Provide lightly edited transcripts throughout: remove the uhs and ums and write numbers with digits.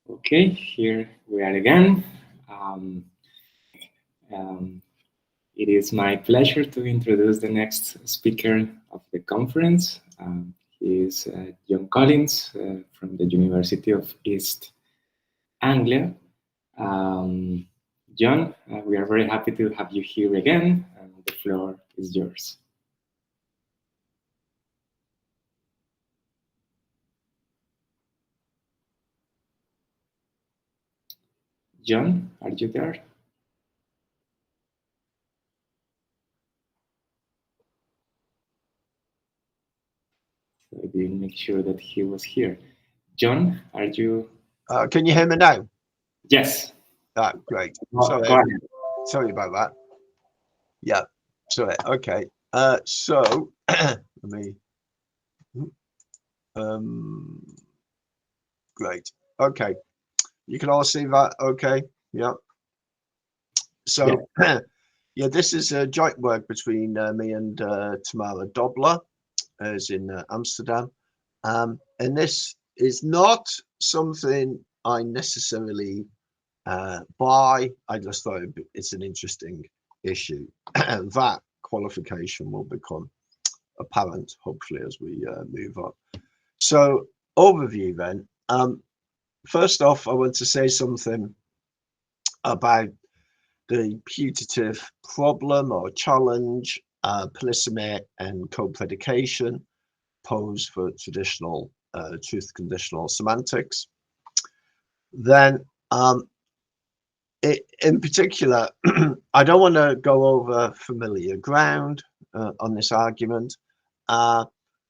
Okay, here we are again. Um, um, it is my pleasure to introduce the next speaker of the conference. He is John Collins from the University of East Anglia. Um, John, we are very happy to have you here again, and the floor is yours. John, are you there? So I didn't make sure that he was here. John, are you? Can you hear me now? Yes. Great. Go ahead. Sorry about that. Yeah. Sorry. Okay. So let me. Um. Great. Okay. You can all see that. Okay. Yeah. Yeah. So yeah, this is a joint work between me and Tamara Dobler, as in Amsterdam. And this is not something I necessarily buy. I just thought it's an interesting issue. That qualification will become apparent, hopefully, as we move on. So, overview then. First off, I want to say something about the putative problem or challenge polysemy and co-predication pose for traditional truth conditional semantics. Then in particular, I don't want to go over familiar ground on this argument. What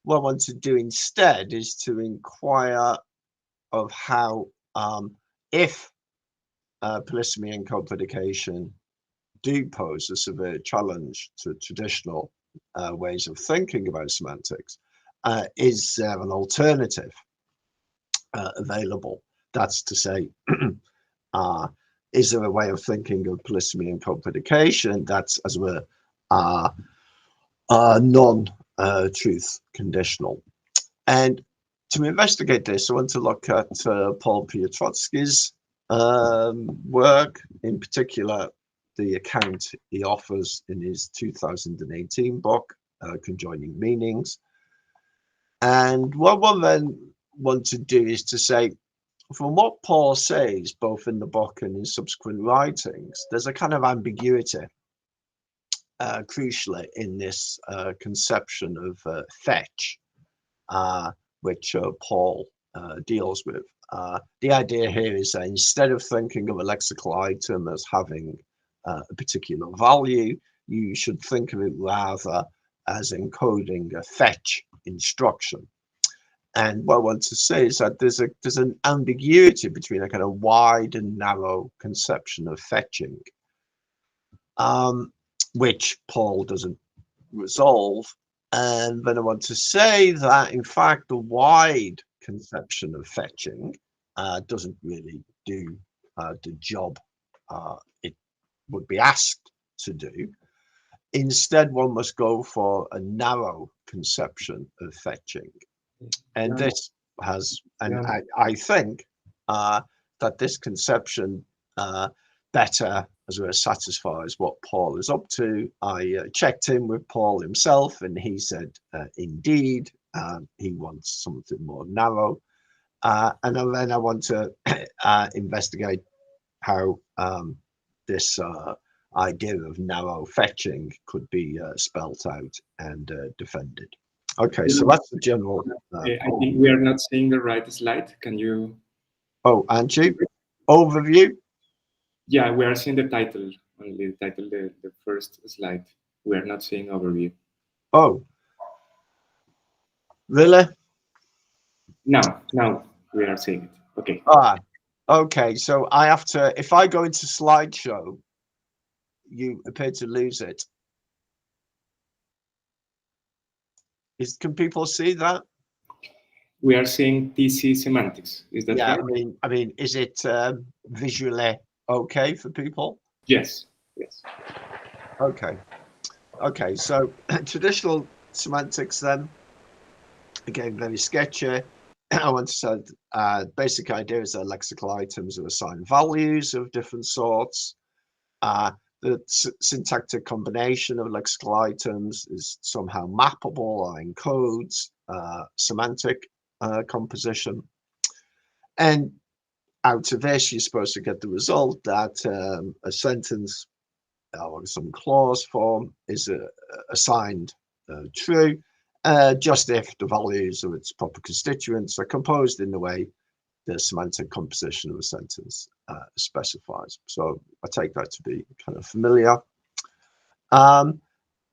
I want to do instead is to inquire of how, if polysemy and co-predication do pose a severe challenge to traditional ways of thinking about semantics, is there an alternative available? That's to say, is there a way of thinking of polysemy and co-predication that's, as it were, non-truth conditional? And to investigate this, I want to look at Paul Piotrowski's work, in particular, the account he offers in his 2018 book, Conjoining Meanings. And what one then want to do is to say, from what Paul says, both in the book and in subsequent writings, there's a kind of ambiguity, crucially, in this conception of fetch, which Paul deals with. The idea here is that instead of thinking of a lexical item as having a particular value, you should think of it rather as encoding a fetch instruction. And what I want to say is that there's an ambiguity between a kind of wide and narrow conception of fetching, which Paul doesn't resolve. And then I want to say that, in fact, the wide conception of fetching doesn't really do the job it would be asked to do. Instead, one must go for a narrow conception of fetching. And this has, and I think that this conception better, as well, satisfies what Paul is up to. I checked in with Paul himself, and he said, indeed, he wants something more narrow. And then I want to investigate how this idea of narrow fetching could be spelt out and defended. Okay, so that's the general. I think we are not seeing the right slide. Can you? Oh, Angie, overview. Yeah, we are seeing the title only. The title, the first slide. We are not seeing overview. Oh, really? Now we are seeing it. Okay. Okay. So I have to. If I go into slideshow, you appear to lose it. Can people see that? We are seeing TC semantics. Is that right? I mean, is it visually okay for people? Yes. Yes. Okay. Okay. So traditional semantics then, again, very sketchy. I want to say basic idea is that lexical items are assigned values of different sorts. The syntactic combination of lexical items is somehow mappable or encodes semantic composition. And out of this, you're supposed to get the result that a sentence or some clause form is assigned true, just if the values of its proper constituents are composed in the way the semantic composition of a sentence specifies. So I take that to be kind of familiar.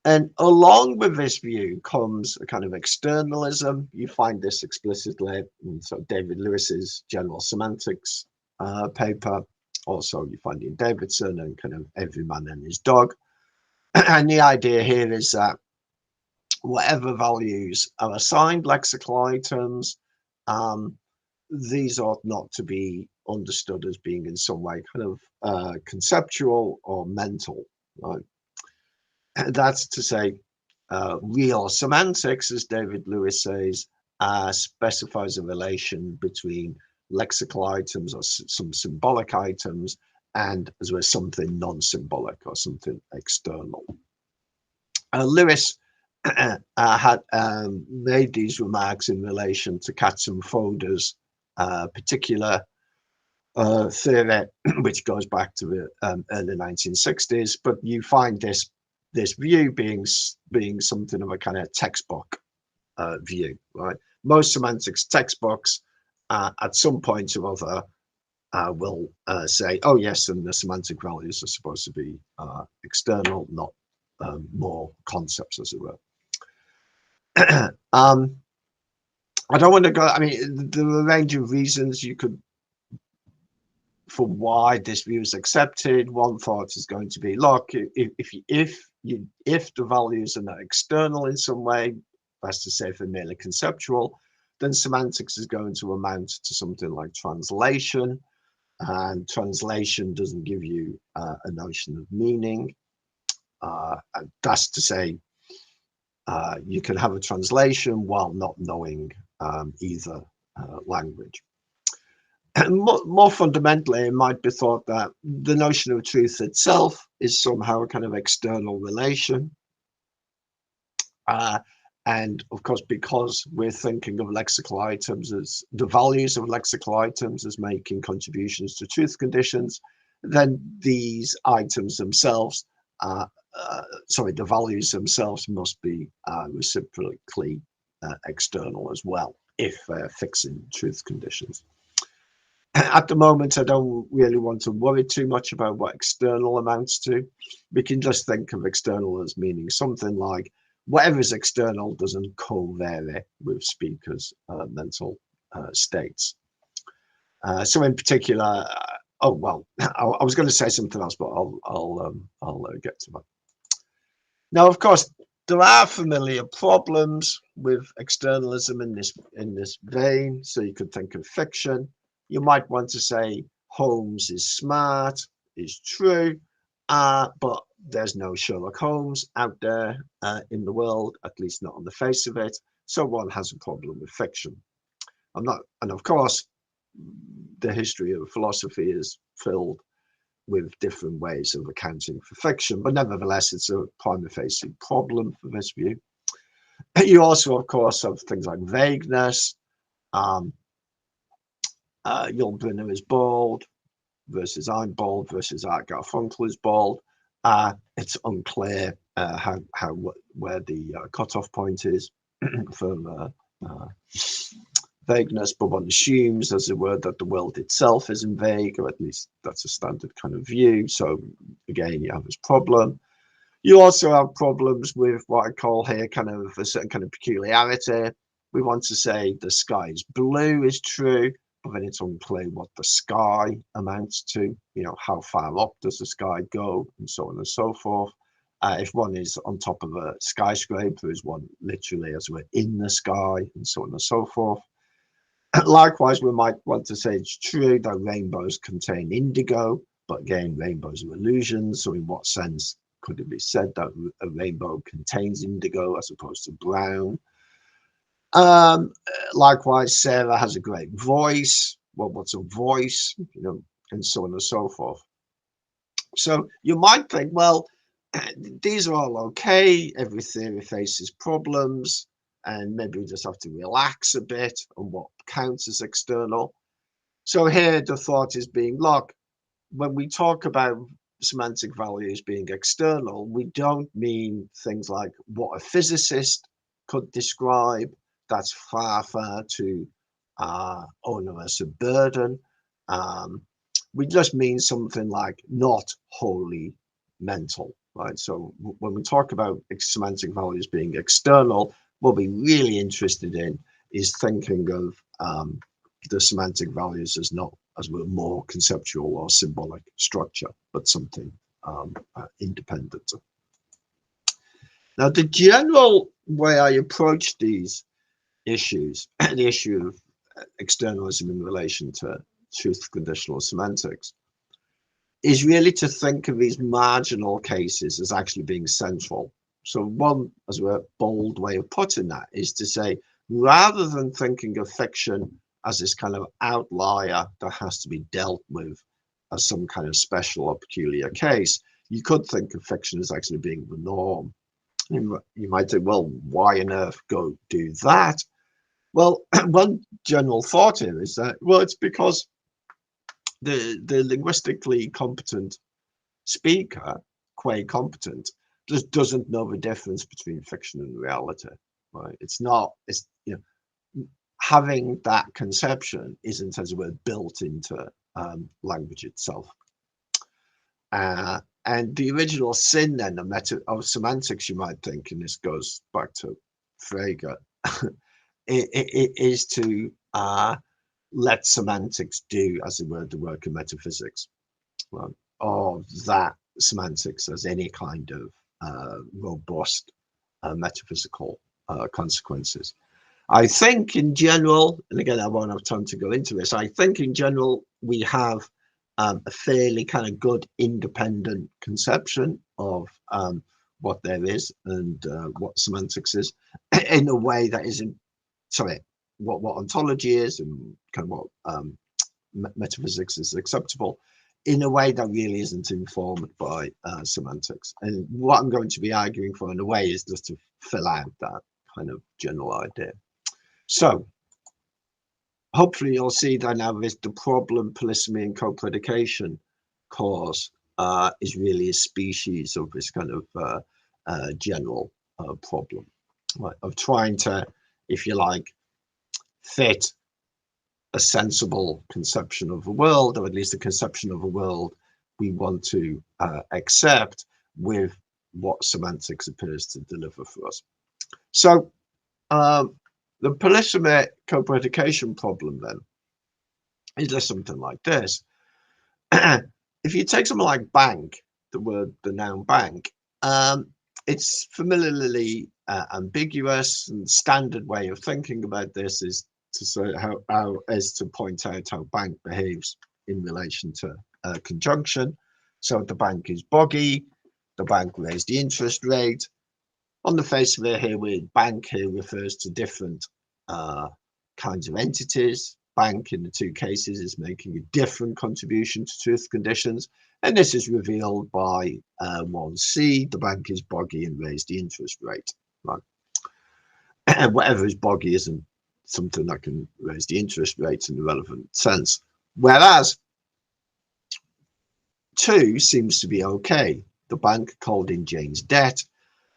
And along with this view comes a kind of externalism. You find this explicitly in sort of David Lewis's general semantics paper. Also, you find it in Davidson and kind of Every Man and His Dog. And the idea here is that whatever values are assigned lexical items, these ought not to be understood as being in some way kind of conceptual or mental, right? That's to say, real semantics, as David Lewis says, specifies a relation between lexical items or some symbolic items and as well as something non-symbolic or something external. Lewis had made these remarks in relation to Katzenfoder's particular theory, which goes back to the early 1960s, but you find this view being something of a kind of textbook view, right? Most semantics textbooks at some point or other will say, oh yes, and the semantic values are supposed to be external, not more concepts, as it were. I don't want to go, I mean, there are a range of reasons you could for why this view is accepted. One thought is going to be, look, if the values are not external in some way, that's to say if they're merely conceptual, then semantics is going to amount to something like translation, and translation doesn't give you a notion of meaning. And that's to say, you can have a translation while not knowing either language. And more fundamentally, it might be thought that the notion of truth itself is somehow a kind of external relation. And of course, because we're thinking of lexical items as the values of lexical items as making contributions to truth conditions, then these items themselves, the values themselves must be reciprocally external as well, if fixing truth conditions. At the moment, I don't really want to worry too much about what external amounts to. We can just think of external as meaning something like whatever is external doesn't co-vary with speakers' mental states. So in particular, I was going to say something else, but I'll get to that. Now, of course, there are familiar problems with externalism in this vein. So you could think of fiction. You might want to say Holmes is smart, is true, but there's no Sherlock Holmes out there in the world, at least not on the face of it. So one has a problem with fiction. And of course, the history of philosophy is filled with different ways of accounting for fiction, but nevertheless, it's a prima facie problem for this view. You also, of course, have things like vagueness. Yul Brynner is bald versus I'm bald versus Art Garfunkel is bald. It's unclear where the cutoff point is for vagueness, but one assumes, as it were, that the world itself isn't vague, or at least that's a standard kind of view. So again, you have this problem. You also have problems with what I call here kind of a certain kind of peculiarity. We want to say the sky is blue is true, but then it's unclear what the sky amounts to. You know, how far up does the sky go, and so on and so forth. If one is on top of a skyscraper, is one literally as we're in the sky, and so on and so forth. Likewise, we might want to say it's true that rainbows contain indigo, but again, rainbows are illusions. So in what sense could it be said that a rainbow contains indigo as opposed to brown? Likewise, Sarah has a great voice. Well, what's a voice? And so on and so forth. So you might think, well, these are all okay. Every theory faces problems, and maybe we just have to relax a bit on what counts as external. So here the thought is being, look, when we talk about semantic values being external, we don't mean things like what a physicist could describe. That's far, far too onerous a burden. We just mean something like not wholly mental, right? So when we talk about semantic values being external, what we're really interested in is thinking of the semantic values as not as a more conceptual or symbolic structure, but something independent. Now, the general way I approach these issues, the issue of externalism in relation to truth conditional semantics, is really to think of these marginal cases as actually being central. So one, as a bold way of putting that, is to say, rather than thinking of fiction as this kind of outlier that has to be dealt with as some kind of special or peculiar case, you could think of fiction as actually being the norm. You might say, well, why on earth go do that? Well, one general thought here is that, well, it's because the linguistically competent speaker, qua competent, just doesn't know the difference between fiction and reality, right? It's having that conception isn't, as it were, built into language itself. And the original sin then of semantics, you might think, and this goes back to Frege, it is to let semantics do, as it were, the work of metaphysics, right? Or that semantics as any kind of robust metaphysical consequences. I think in general, and again, I won't have time to go into this, I think in general, we have a fairly kind of good independent conception of what there is and what semantics is in a way that isn't, sorry, what ontology is and kind of what metaphysics is acceptable in a way that really isn't informed by semantics. And what I'm going to be arguing for in a way is just to fill out that kind of general idea. So hopefully you'll see that now with the problem polysemy and co-predication cause is really a species of this kind of general problem, right, of trying to, if you like, fit a sensible conception of the world, or at least a conception of a world we want to accept with what semantics appears to deliver for us. So the polysemy co-predication problem then is just something like this. If you take something like bank, the noun bank, it's familiarly ambiguous, and standard way of thinking about this is to say to point out how bank behaves in relation to conjunction. So the bank is boggy, the bank raised the interest rate. On the face of it here, bank here refers to different kinds of entities. Bank in the two cases is making a different contribution to truth conditions, and this is revealed by 1C, the bank is boggy and raised the interest rate. Right? And whatever is boggy isn't something that can raise the interest rate in the relevant sense. Whereas 2 seems to be okay. The bank called in Jane's debt,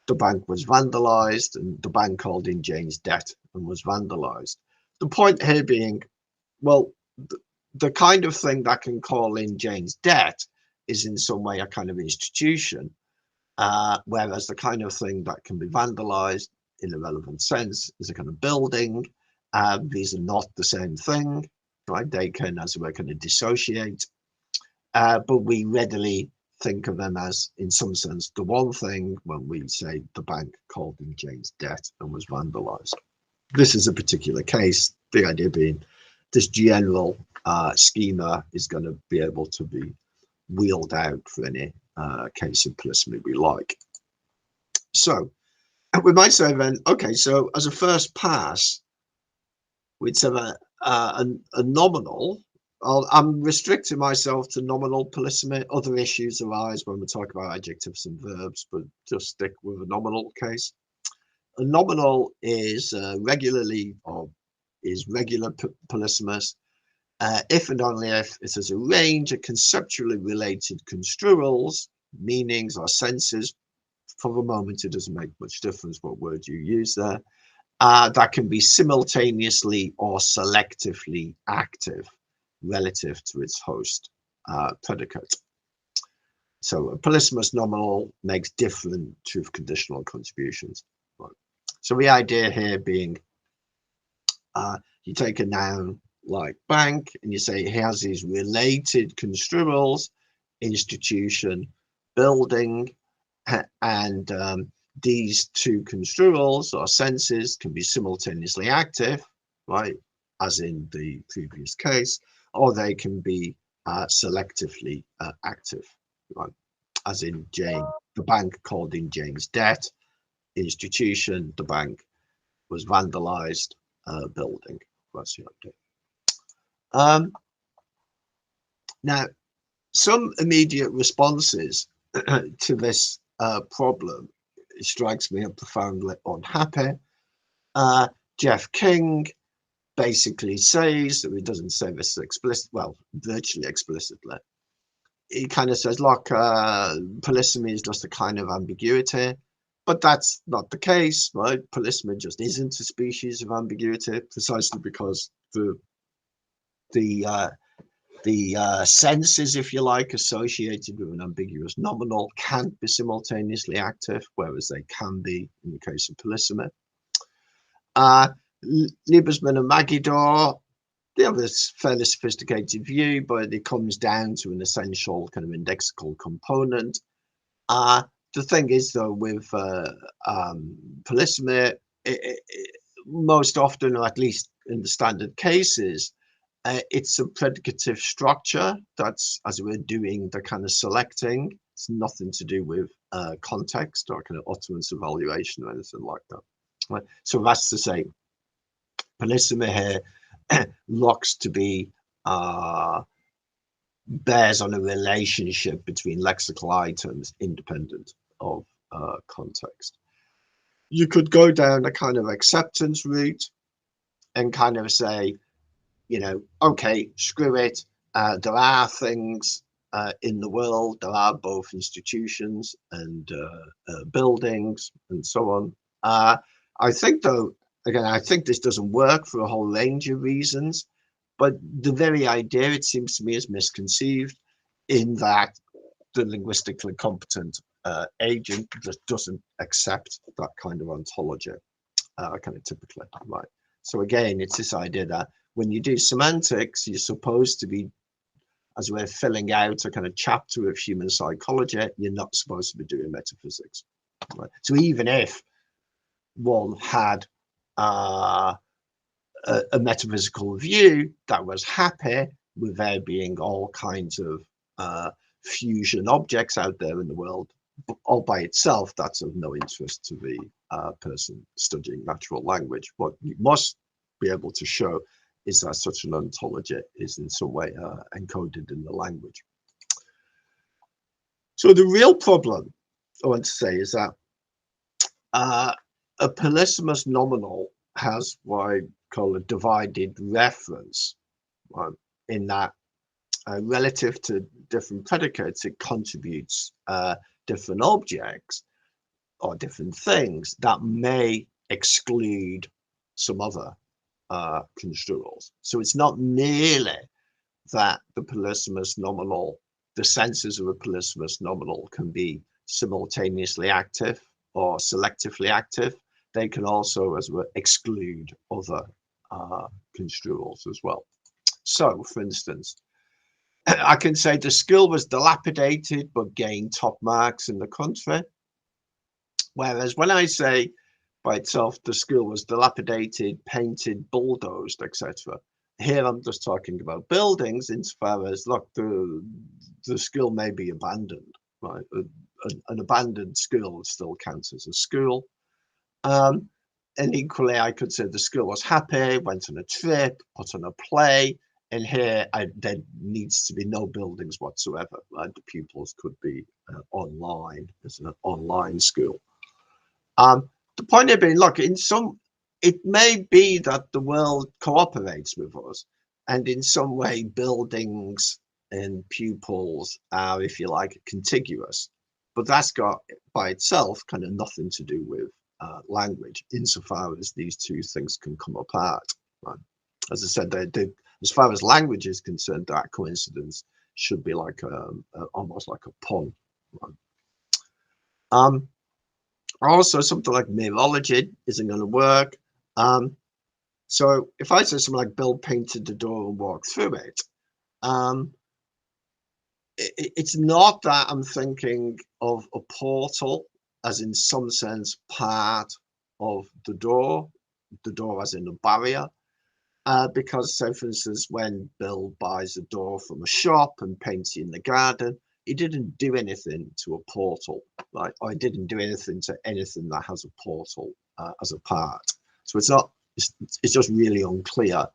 the bank was vandalized, and the bank called in Jane's debt and was vandalized. The point here being, well, the kind of thing that can call in Jane's debt is in some way a kind of institution, whereas the kind of thing that can be vandalized in a relevant sense is a kind of building. These are not the same thing, right? They can, as it were, kind of dissociate, but we readily think of them as, in some sense, the one thing when we say the bank called in Jane's debt and was vandalized. This is a particular case, the idea being this general schema is going to be able to be wheeled out for any case of polysemy we like. So we might say then, okay, so as a first pass, we'd say a nominal. I'm restricting myself to nominal polysemy. Other issues arise when we talk about adjectives and verbs, but just stick with a nominal case. A nominal is regular polysemous if and only if it has a range of conceptually related construals, meanings, or senses. For the moment, it doesn't make much difference what word you use there. That can be simultaneously or selectively active relative to its host predicate. So a polysemous nominal makes different truth conditional contributions. Right. So the idea here being you take a noun like bank and you say it has these related construals, institution, building, and these two construals or senses can be simultaneously active, right, as in the previous case, or they can be selectively active, right, as in Jane, the bank called in Jane's debt, institution, the bank was vandalized, building. That's the idea. Now, some immediate responses to this problem strikes me as profoundly unhappy. Jeff King basically says that he doesn't say this explicitly, well, virtually explicitly. He kind of says, look, polysemy is just a kind of ambiguity, but that's not the case, right? Polysemy just isn't a species of ambiguity, precisely because the senses, if you like, associated with an ambiguous nominal can't be simultaneously active, whereas they can be in the case of polysemy. Liebersman and Magidor, they have this fairly sophisticated view, but it comes down to an essential kind of indexical component. The thing is, though, with polysemy, most often, or at least in the standard cases, it's a predicative structure that's, as we're doing the kind of selecting. It's nothing to do with context or kind of utterance evaluation or anything like that. Right? So that's to say, polysemy here looks to be bears on a relationship between lexical items independent of context. You could go down a kind of acceptance route and kind of say, you know, okay, screw it. There are things in the world. There are both institutions and buildings and so on. I think, though, again, I think this doesn't work for a whole range of reasons. But the very idea, it seems to me, is misconceived in that the linguistically competent agent just doesn't accept that kind of ontology, kind of typically, right? So again, it's this idea that when you do semantics, you're supposed to be, as we're filling out a kind of chapter of human psychology, you're not supposed to be doing metaphysics. Right? So even if one had a metaphysical view that was happy with there being all kinds of fusion objects out there in the world, all by itself, that's of no interest to the person studying natural language. What you must be able to show is that such an ontology is in some way encoded in the language. So the real problem, I want to say, is that a polysemous nominal has what I call a divided reference, in that relative to different predicates, it contributes different objects or different things that may exclude some other construals. So it's not merely that the polysemous nominal, the senses of a polysemous nominal can be simultaneously active or selectively active. They can also, as well, exclude other construals as well. So, for instance, I can say the school was dilapidated but gained top marks in the country. Whereas when I say by itself the school was dilapidated, painted, bulldozed, etc., here I'm just talking about buildings insofar as, look, the school may be abandoned, right? An abandoned school still counts as a school. And equally, I could say the school was happy, went on a trip, put on a play, and here there needs to be no buildings whatsoever. Right? The pupils could be online as an online school. The point of being, look, it may be that the world cooperates with us, and in some way, buildings and pupils are, if you like, contiguous. But that's got by itself kind of nothing to do with language, insofar as these two things can come apart. Right? As I said, as far as language is concerned, that coincidence should be like almost like a pun. Right? Also, something like mirrorology isn't going to work. So if I say something like Bill painted the door and walked through it, it's not that I'm thinking of a portal as in some sense part of the door as in a barrier. Because, say, for instance, when Bill buys a door from a shop and paints it in the garden, he didn't do anything to a portal, right? Or he didn't do anything to anything that has a portal as a part. So it's just really unclear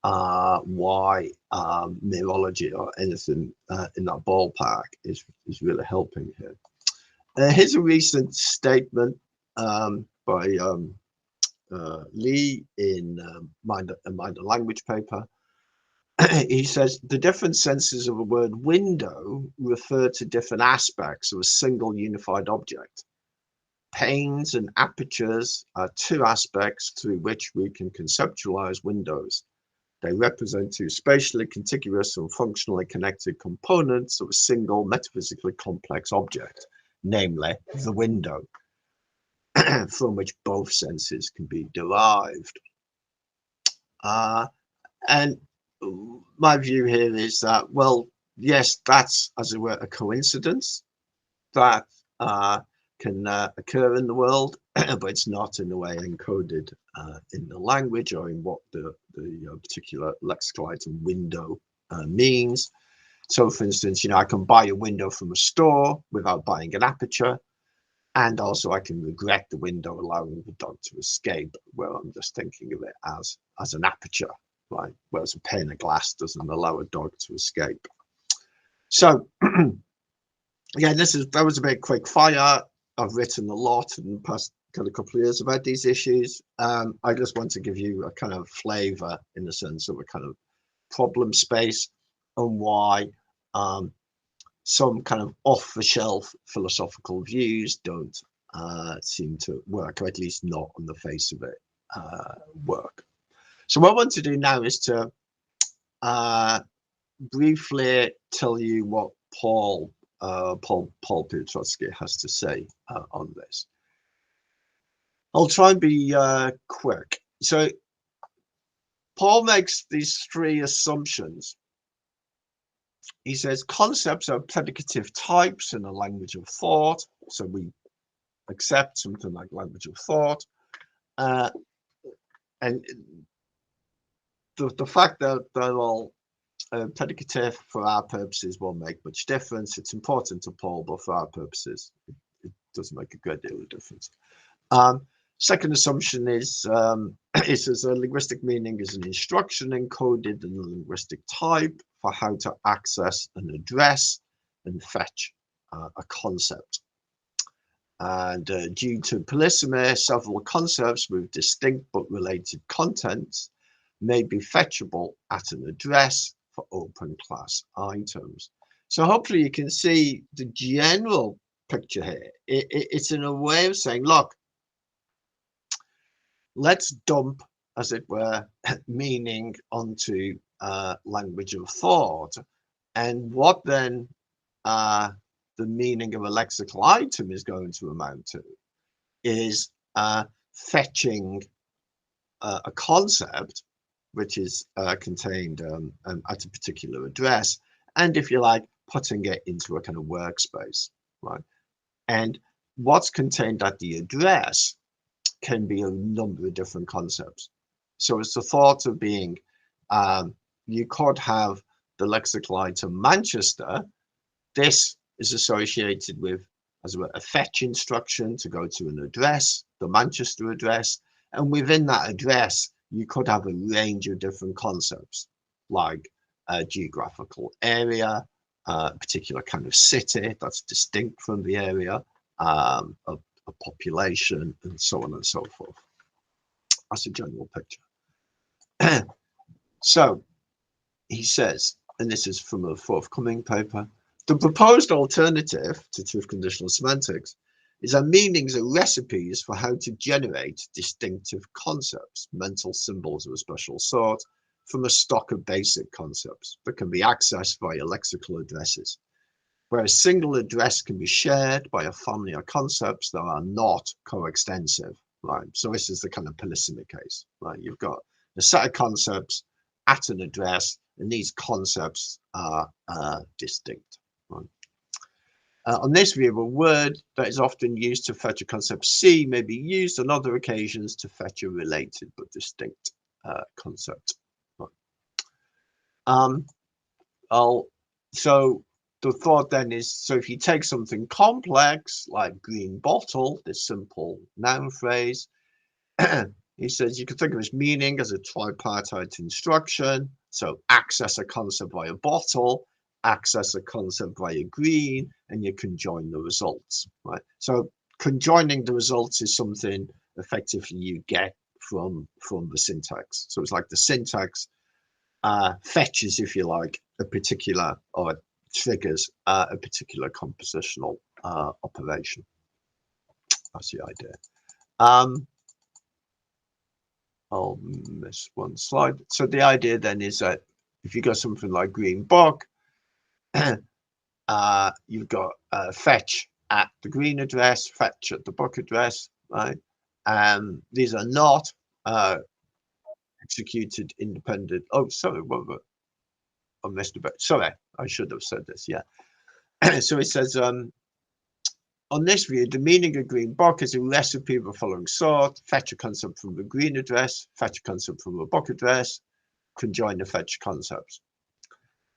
why mirrorology or anything in that ballpark is really helping here. Here's a recent statement by Lee in Mind a Language paper. He says the different senses of a word window refer to different aspects of a single unified object. Panes and apertures are two aspects through which we can conceptualize windows. They represent two spatially contiguous and functionally connected components of a single metaphysically complex object, namely the window, from which both senses can be derived. And my view here is that, well, yes, that's, as it were, a coincidence that can occur in the world, but it's not in a way encoded in the language or in what the particular lexical item window means. So, for instance, I can buy a window from a store without buying an aperture. And also I can regret the window allowing the dog to escape, where I'm just thinking of it as an aperture, right? Whereas a pane of glass doesn't allow a dog to escape. So yeah, that was a bit quick fire. I've written a lot in the past kind of couple of years about these issues. I just want to give you a kind of flavor in the sense of a kind of problem space and why some kind of off-the-shelf philosophical views don't seem to work, or at least not on the face of it work. So what I want to do now is to briefly tell you what Paul Piotrowski has to say on this. I'll try and be quick. So Paul makes these three assumptions. He says concepts are predicative types in a language of thought. So we accept something like language of thought. And the fact that they're all predicative for our purposes won't make much difference. It's important to Paul, but for our purposes, it doesn't make a great deal of difference. Second assumption is it says a linguistic meaning is an instruction encoded in a linguistic type for how to access and address and fetch a concept. And due to polysemy, several concepts with distinct but related contents may be fetchable at an address for open class items. So hopefully you can see the general picture here. It's in a way of saying, look, let's dump, as it were, meaning onto language of thought. And what then the meaning of a lexical item is going to amount to is fetching a concept which is contained at a particular address, and if you like, putting it into a kind of workspace, right? And what's contained at the address can be a number of different concepts. So it's the thought of being, you could have the lexical item Manchester. This is associated with, as well, a fetch instruction to go to an address, the Manchester address, And within that address, you could have a range of different concepts, like a geographical area, a particular kind of city that's distinct from the area, a population, and so on and so forth. That's a general picture. So he says, and this is from a forthcoming paper, the proposed alternative to truth conditional semantics is that meanings are recipes for how to generate distinctive concepts, mental symbols of a special sort, from a stock of basic concepts that can be accessed via lexical addresses, where a single address can be shared by a family of concepts that are not coextensive. Right. So this is the kind of polysemy case. Right. You've got a set of concepts at an address, and these concepts are distinct. Right. On this view, a word that is often used to fetch a concept C may be used on other occasions to fetch a related but distinct concept. Right. So the thought then is, so if you take something complex like green bottle, this simple noun phrase, he says you can think of its meaning as a tripartite instruction. So access a concept via bottle, access a concept via green, and you conjoin the results, right? So conjoining the results is something effectively you get from the syntax. So it's like the syntax fetches, if you like, a particular, or triggers a particular compositional operation. That's the idea. I'll miss one slide. So the idea then is that if you got something like green book, you've got fetch at the green address, fetch at the book address, right? These are not executed independent. Oh, sorry, I missed a bit. Sorry, I should have said this. Yeah. So it says, on this view, the meaning of green book is a recipe of the following sort: fetch a concept from the green address, fetch a concept from the book address, conjoin the fetch concepts.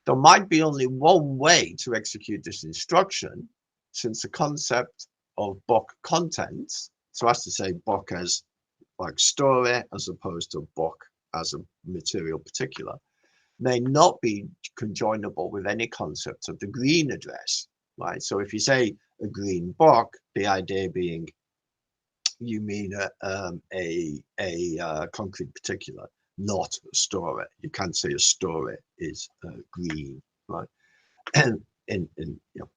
There might be only one way to execute this instruction, since the concept of book contents, so as to say book as like story as opposed to book as a material particular, may not be conjoinable with any concept of the green address, right? So if you say a green book, the idea being you mean a concrete particular, not a story. You can't say a story is green, right? And you know,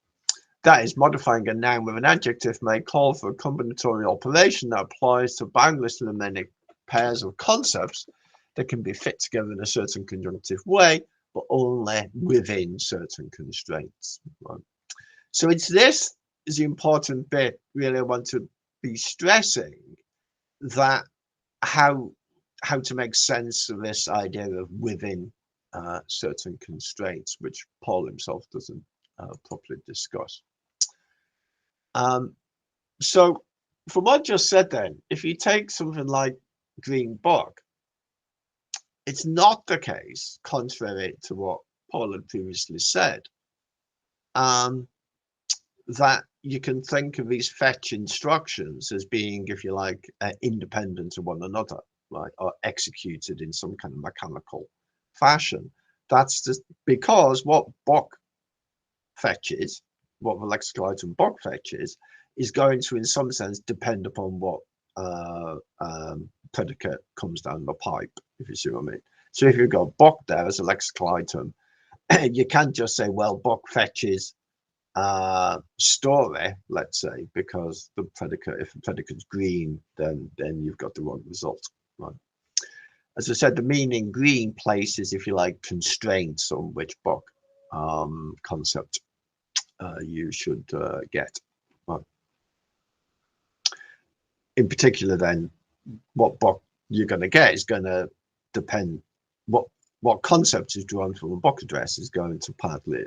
that is modifying a noun with an adjective may call for a combinatorial operation that applies to boundlessly many pairs of concepts that can be fit together in a certain conjunctive way, but only within certain constraints. Right? So it's this is the important bit, really, I want to be stressing, that how to make sense of this idea of within certain constraints, which Paul himself doesn't properly discuss. So from what I just said then, if you take something like green book, it's not the case, contrary to what Paul had previously said, that you can think of these fetch instructions as being, if you like, independent of one another, right, or executed in some kind of mechanical fashion. That's just because what book fetches, what the lexical item book fetches, is going to, in some sense, depend upon what predicate comes down the pipe, if you see what I mean. So if you've got book there as a lexical item, you can't just say, well, book fetches story, let's say, because the predicate, if the predicate's green, then you've got the wrong result, right? As I said, the meaning green places, if you like, constraints on which book concept you should get. Right? In particular, then, what book you're going to get is going to depend. What concept is drawn from a book address is going to partly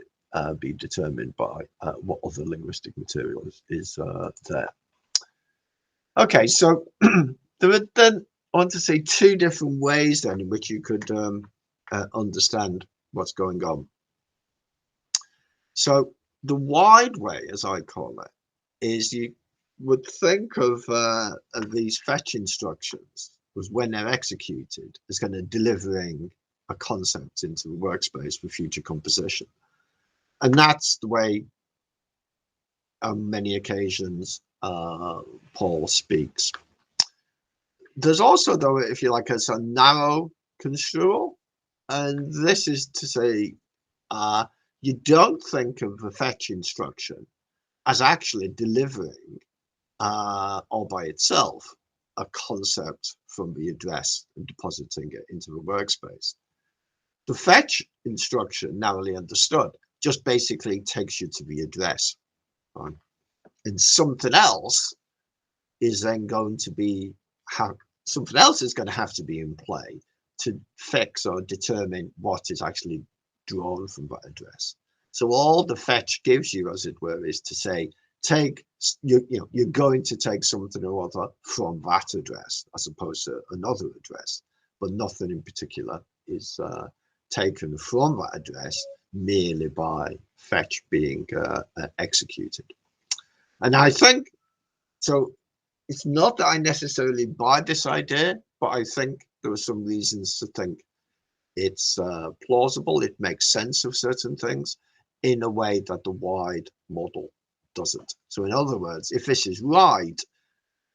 be determined by what other linguistic material is there. Okay, so there are then, I want to say, two different ways then in which you could understand what's going on. So the wide way, as I call it, is you would think of these fetch instructions was when they're executed, is kind of delivering a concept into the workspace for future composition. And that's the way on many occasions Paul speaks. There's also, though, if you like, a narrow construal, and this is to say you don't think of a fetch instruction as actually delivering all by itself a concept from the address and depositing it into the workspace. The fetch instruction, narrowly understood, just basically takes you to the address, right? And something else is then going to be something else is going to have to be in play to fix or determine what is actually drawn from that address. So all the fetch gives you, as it were, is to say, you're going to take something or other from that address as opposed to another address, but nothing in particular is taken from that address merely by fetch being executed. And I think, so it's not that I necessarily buy this idea, but I think there are some reasons to think it's plausible. It makes sense of certain things in a way that the wide model doesn't. So in other words, if this is right,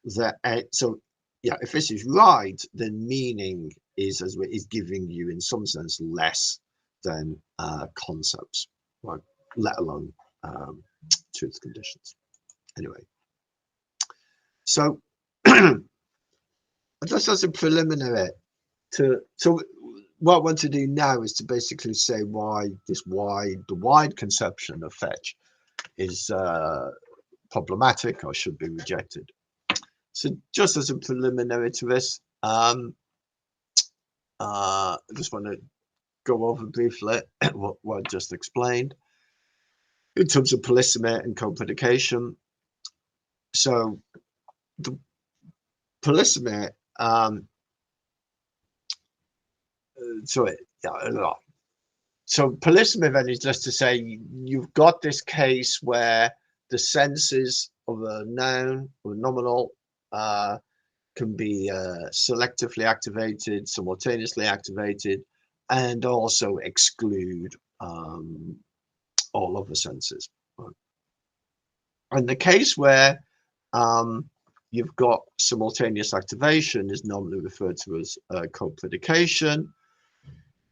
if this is right, then meaning is giving you in some sense less than concepts, right? Let alone truth conditions. Anyway, so just as a preliminary so what I want to do now is to basically say why the wide conception of fetch is problematic or should be rejected. So just as a preliminary to this, I just want to go over briefly what I just explained in terms of polysemy and co-predication. So the polysemy, so polysemy then is just to say you've got this case where the senses of a noun or nominal can be selectively activated, simultaneously activated, and also exclude all other senses. And the case where you've got simultaneous activation is normally referred to as co-predication.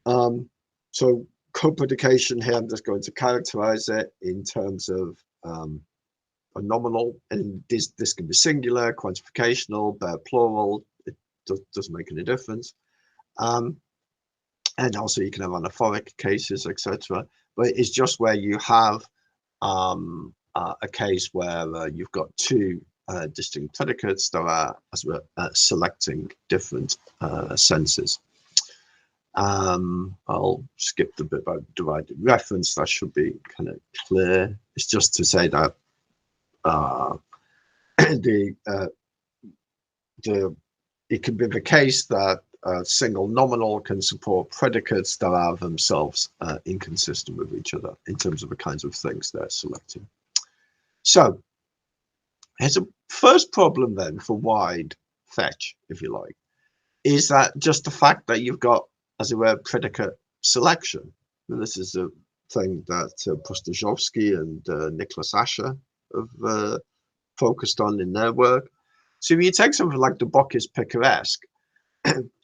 So co-predication here, I'm just going to characterize it in terms of a nominal, and this can be singular, quantificational, plural. It doesn't make any difference. And also you can have anaphoric cases, etc. But it's just where you have a case where you've got two distinct predicates that are, as we're selecting different senses. I'll skip the bit about divided reference. That should be kind of clear. It's just to say that it can be the case that a single nominal can support predicates that are themselves inconsistent with each other in terms of the kinds of things they're selecting. So here's a first problem then for wide fetch, if you like, is that just the fact that you've got, as it were, predicate selection. And this is a thing that Prostojovsky and Nicholas Asher have focused on in their work. So if you take something like the Bock is picaresque,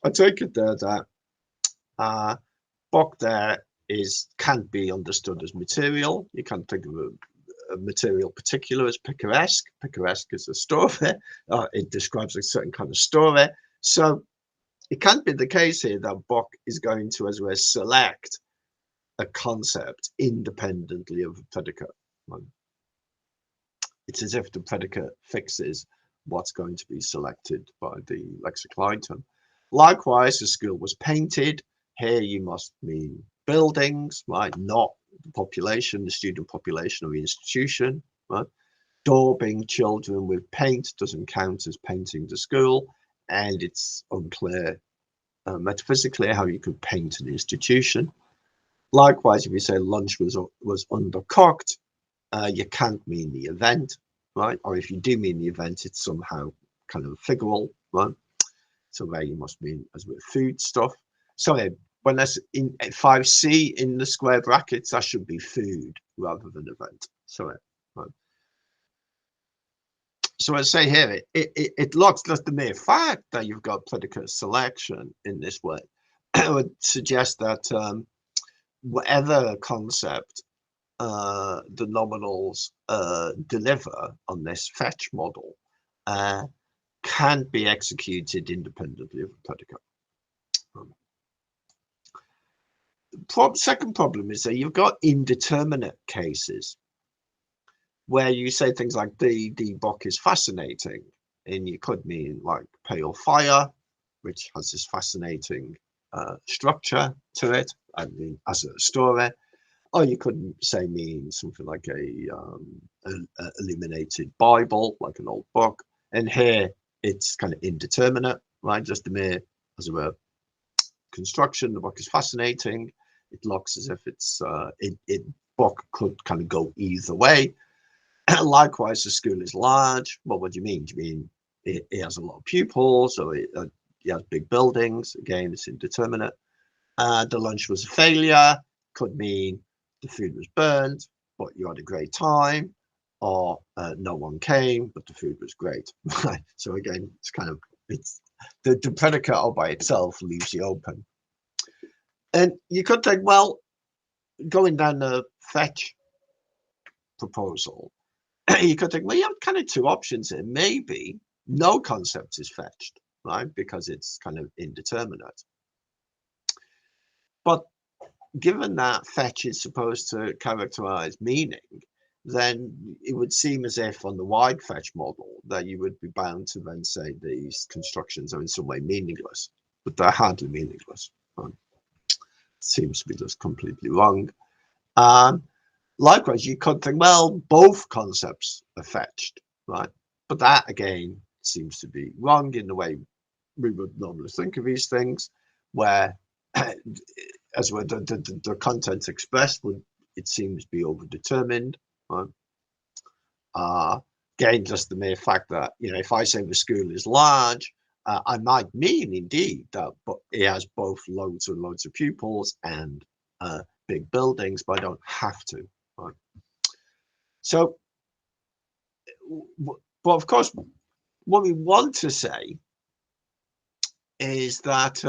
I take it there that Bock there can't be understood as material. You can't think of a material particular as picaresque. Picaresque is a story. It describes a certain kind of story. So it can't be the case here that Bock is going to, as well, select a concept independently of a predicate. It's as if the predicate fixes what's going to be selected by the lexical item. Likewise, the school was painted. Here you must mean buildings, right? Not the population, the student population of the institution, right? Daubing children with paint doesn't count as painting the school, and it's unclear metaphysically how you could paint an institution. Likewise, if you say lunch was undercooked, you can't mean the event, right? Or if you do mean the event, it's somehow kind of figural, right? So there you must mean as with food stuff. Sorry, when that's in 5C in the square brackets, that should be food rather than event. Sorry. Right. So I say here, it looks just the mere fact that you've got predicate selection in this way. It would suggest that whatever concept the nominals deliver on this fetch model can't be executed independently of a predicate. Second problem is that you've got indeterminate cases where you say things like the book is fascinating, and you could mean like pale fire, which has this fascinating structure to it, I mean, as a story. Or you could say mean something like a illuminated Bible, like an old book. And here it's kind of indeterminate, right? Just the mere, as it were, construction. The book is fascinating. It looks as if it's book could kind of go either way. Likewise, the school is large. Well, what do you mean? Do you mean it has a lot of pupils, or it has big buildings? Again, it's indeterminate. The lunch was a failure. Could mean the food was burned, but you had a great time, or no one came, but the food was great. So again, it's kind of the predicate all by itself leaves you open. And you could think, well, going down the fetch proposal, you could think, well, you have kind of two options here. Maybe no concept is fetched, right? Because it's kind of indeterminate. But given that fetch is supposed to characterize meaning, then it would seem as if on the wide fetch model that you would be bound to then say these constructions are in some way meaningless, but they're hardly meaningless. Seems to be just completely wrong. Likewise, you could think, well, both concepts are fetched, right? But that again seems to be wrong in the way we would normally think of these things, where as well the content expressed would, it seems, be overdetermined, right? Again, just the mere fact that, you know, if I say the school is large, I might mean indeed that it has both loads and loads of pupils and big buildings, but I don't have to, right? So, but of course, what we want to say is that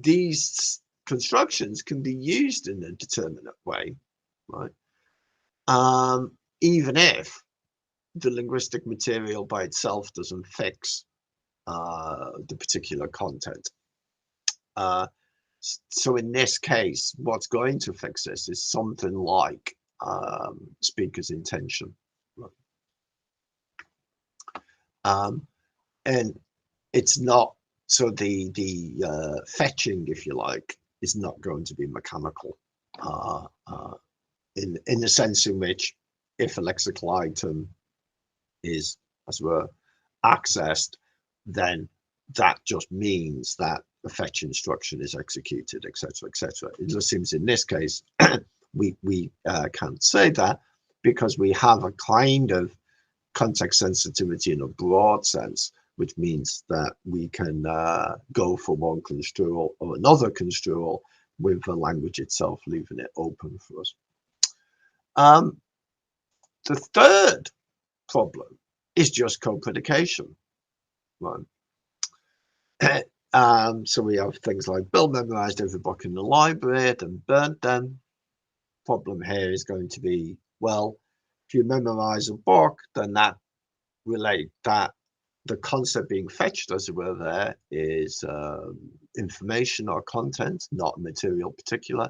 these constructions can be used in a determinate way, right? Even if the linguistic material by itself doesn't fix the particular content. So in this case, what's going to fix this is something like speaker's intention. And it's not, so the fetching, if you like, is not going to be mechanical in the sense in which if a lexical item is, as it were, accessed, then that just means that the fetch instruction is executed, etc., etc. It just seems in this case we can't say that, because we have a kind of context sensitivity in a broad sense, which means that we can go for one construal or another construal with the language itself leaving it open for us. The third problem is just co-predication, right? So we have things like Bill memorized every book in the library and burnt them. Problem here is going to be, well, if you memorize a book, then that the concept being fetched, as it were, there is information or content, not material particular.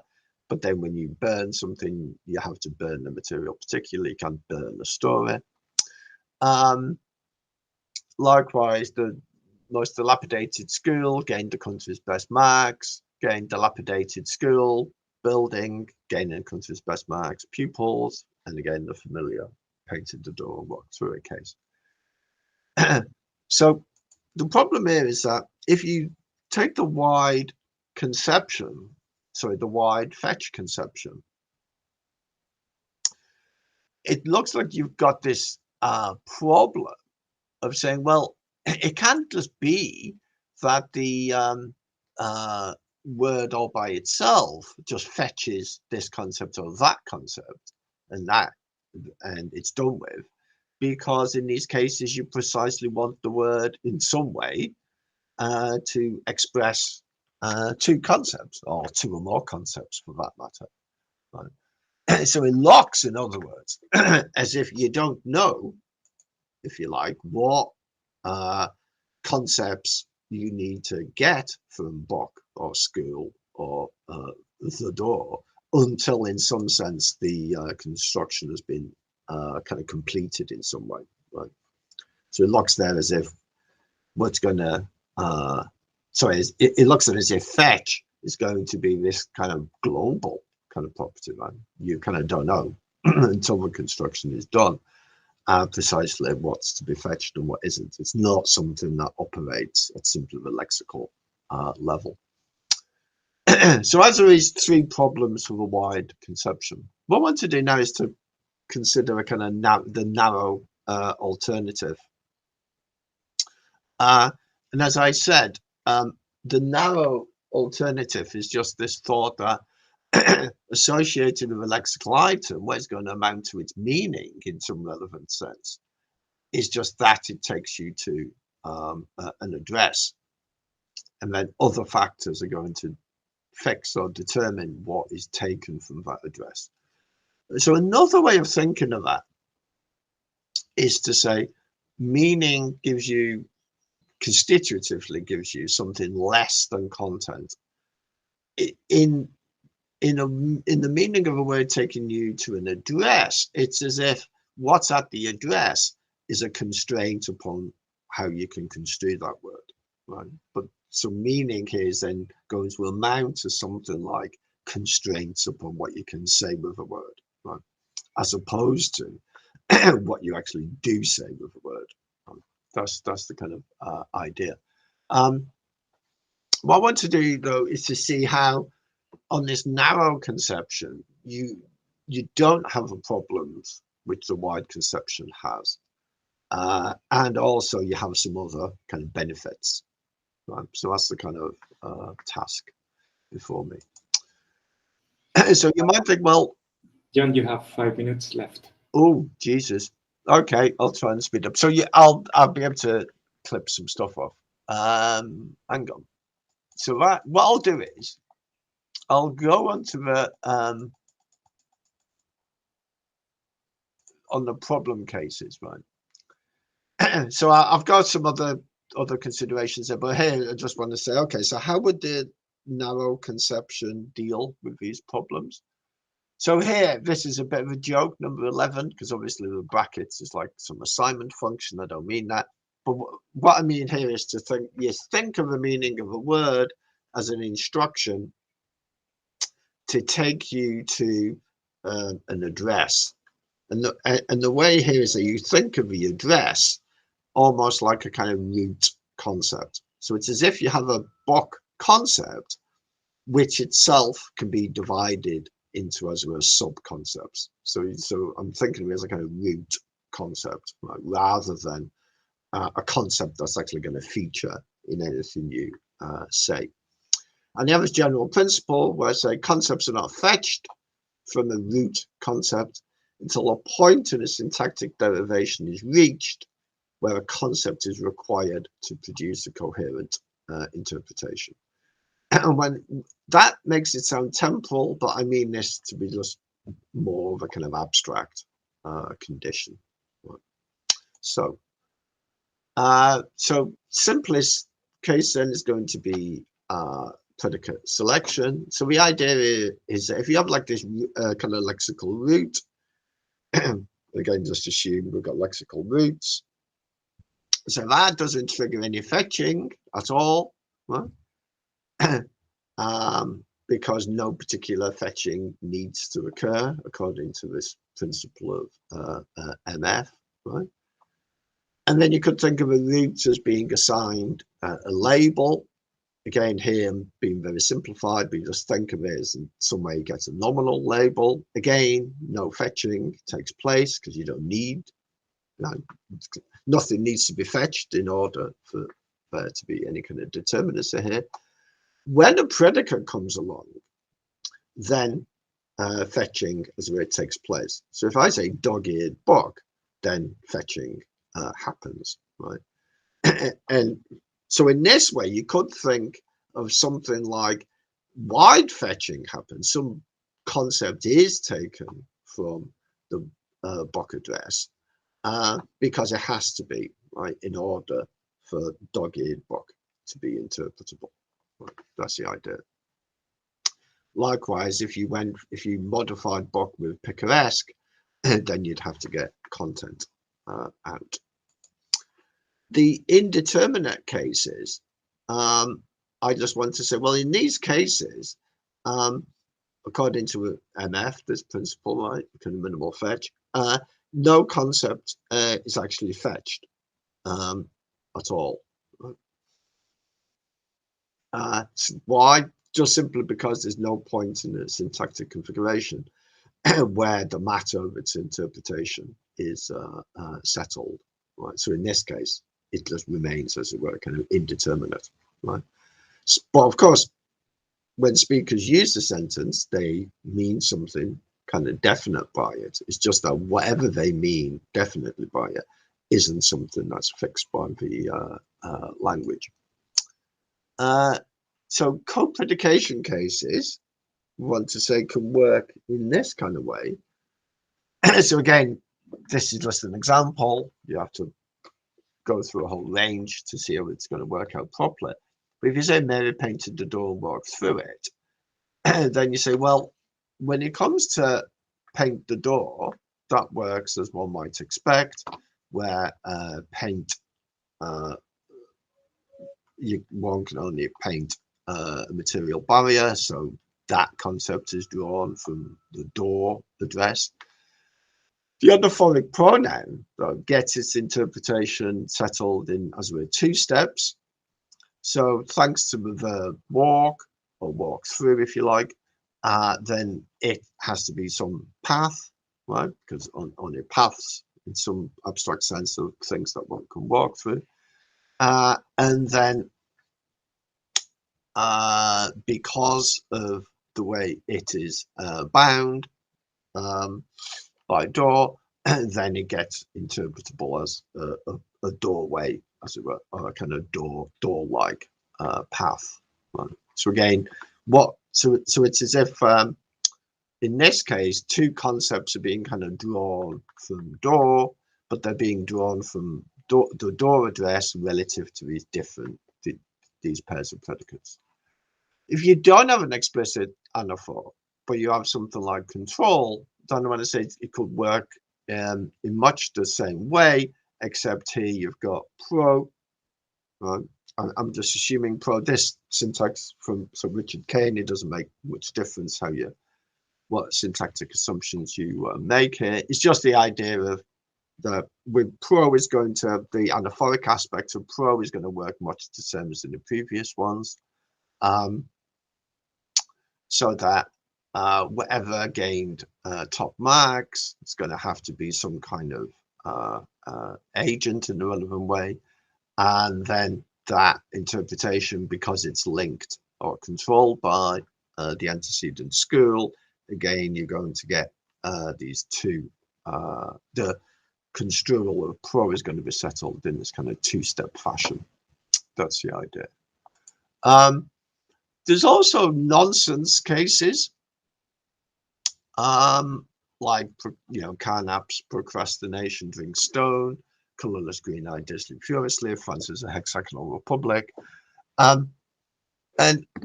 But then when you burn something, you have to burn the material particular. You can't burn the story. Likewise, the most dilapidated school gained the country's best marks. Gained dilapidated school building, gained the country's best marks. Pupils, and again the familiar painted the door and walked through a case. So the problem here is that if you take the wide conception, sorry, the wide fetch conception, it looks like you've got this problem of saying, well, it can't just be that the word all by itself just fetches this concept or that concept, and it's done with, because in these cases you precisely want the word in some way to express two concepts, or two or more concepts for that matter. Right? So it locks, in other words, as if you don't know, if you like, what concepts you need to get from book or school or the door, until in some sense the construction has been kind of completed in some way. Right? So it looks there as if what's going to it looks as if fetch is going to be this kind of global kind of property, right? You kind of don't know until the construction is done precisely what's to be fetched and what isn't. It's not something that operates at simply the lexical level. So as there is three problems for the wide conception, what I want to do now is to consider a kind of the narrow alternative. And as I said, the narrow alternative is just this thought that associated with a lexical item, what is going to amount to its meaning in some relevant sense, is just that it takes you to an address, and then other factors are going to fix or determine what is taken from that address. So another way of thinking of that is to say meaning gives you, constitutively gives you something less than content. In the meaning of a word taking you to an address, it's as if what's at the address is a constraint upon how you can construe that word, right? But so meaning here is then going to amount to something like constraints upon what you can say with a word, right? As opposed to what you actually do say with a word. That's the kind of idea. What I want to do though is to see how, on this narrow conception, you don't have the problems which the wide conception has, and also you have some other kind of benefits. Right? So that's the kind of task before me. So you might think, well, John, you have 5 minutes left. Oh Jesus! Okay, I'll try and speed up. So yeah, I'll be able to clip some stuff off. Hang on. So what I'll do is I'll go onto the on the problem cases, right? So I've got some other considerations there, but here I just want to say, okay, so how would the narrow conception deal with these problems? So here, this is a bit of a joke, number 11, because obviously the brackets is like some assignment function. I don't mean that. But what I mean here is to think of the meaning of a word as an instruction to take you to an address. And the way here is that you think of the address almost like a kind of root concept. So it's as if you have a book concept, which itself can be divided into as well sub-concepts. So I'm thinking of it as a kind of root concept, right? Rather than a concept that's actually going to feature in anything you say. And the other general principle where I say concepts are not fetched from a root concept until a point in a syntactic derivation is reached where a concept is required to produce a coherent interpretation. And when that makes it sound temporal, but I mean this to be just more of a kind of abstract condition. Right. So simplest case then is going to be predicate selection. So the idea is that if you have like this kind of lexical root, again, just assume we've got lexical roots. So that doesn't trigger any fetching at all, right? Because no particular fetching needs to occur according to this principle of MF, right? And then you could think of a root as being assigned a label. Again, here I'm being very simplified, but you just think of it as in some way you get a nominal label. Again, no fetching takes place because you don't need, nothing needs to be fetched in order for there to be any kind of determinacy here. When a predicate comes along, then fetching is where it takes place. So if I say dog-eared book, then fetching happens, right? And so in this way, you could think of something like wide fetching happens. Some concept is taken from the book address because it has to be, right, in order for dog-eared book to be interpretable. Right? That's the idea. Likewise, if you modified book with picaresque, then you'd have to get content out. The indeterminate cases, I just want to say, well, in these cases, according to MF, this principle, right, kind of minimal fetch, no concept is actually fetched at all. Why? Just simply because there's no point in the syntactic configuration where the matter of its interpretation is settled, right? So in this case, it just remains, as it were, kind of indeterminate, right? But of course, when speakers use the sentence, they mean something kind of definite by it. It's just that whatever they mean definitely by it isn't something that's fixed by the language. So co-predication cases, we want to say, can work in this kind of way. So again, this is just an example. You have to go through a whole range to see how it's going to work out properly. But if you say Mary painted the door and walked through it, then you say, well, when it comes to paint the door, that works as one might expect, where paint, one can only paint a material barrier, so that concept is drawn from the door address. The anaphoric pronoun gets its interpretation settled in, as we're, 2 steps. So thanks to the verb walk, or walk through, if you like, then it has to be some path, right? Because on your paths, in some abstract sense, of things that one can walk through. And then because of the way it is bound by door, then it gets interpretable as a doorway, as it were, or a kind of door-like path. Right? So again, so it's as if in this case, 2 concepts are being kind of drawn from door, but they're being drawn from the door address relative to these pairs of predicates. If you don't have an explicit anaphor, but you have something like control, then I want to say it could work in much the same way, except here you've got pro. Right? I'm just assuming pro. This syntax from Richard Kane, it doesn't make much difference what syntactic assumptions you make here. It's just the idea of with pro is going to, the anaphoric aspect of pro is going to work much the same as in the previous ones. So that whatever gained top marks, it's going to have to be some kind of agent in a relevant way. And then that interpretation, because it's linked or controlled by the antecedent school, again, you're going to get these 2, the construal of pro is going to be settled in this kind of 2-step fashion. That's the idea. There's also nonsense cases, like, Carnap's procrastination drinks stone, colorless green-eyed Disney furiously, France is a hexagonal republic. And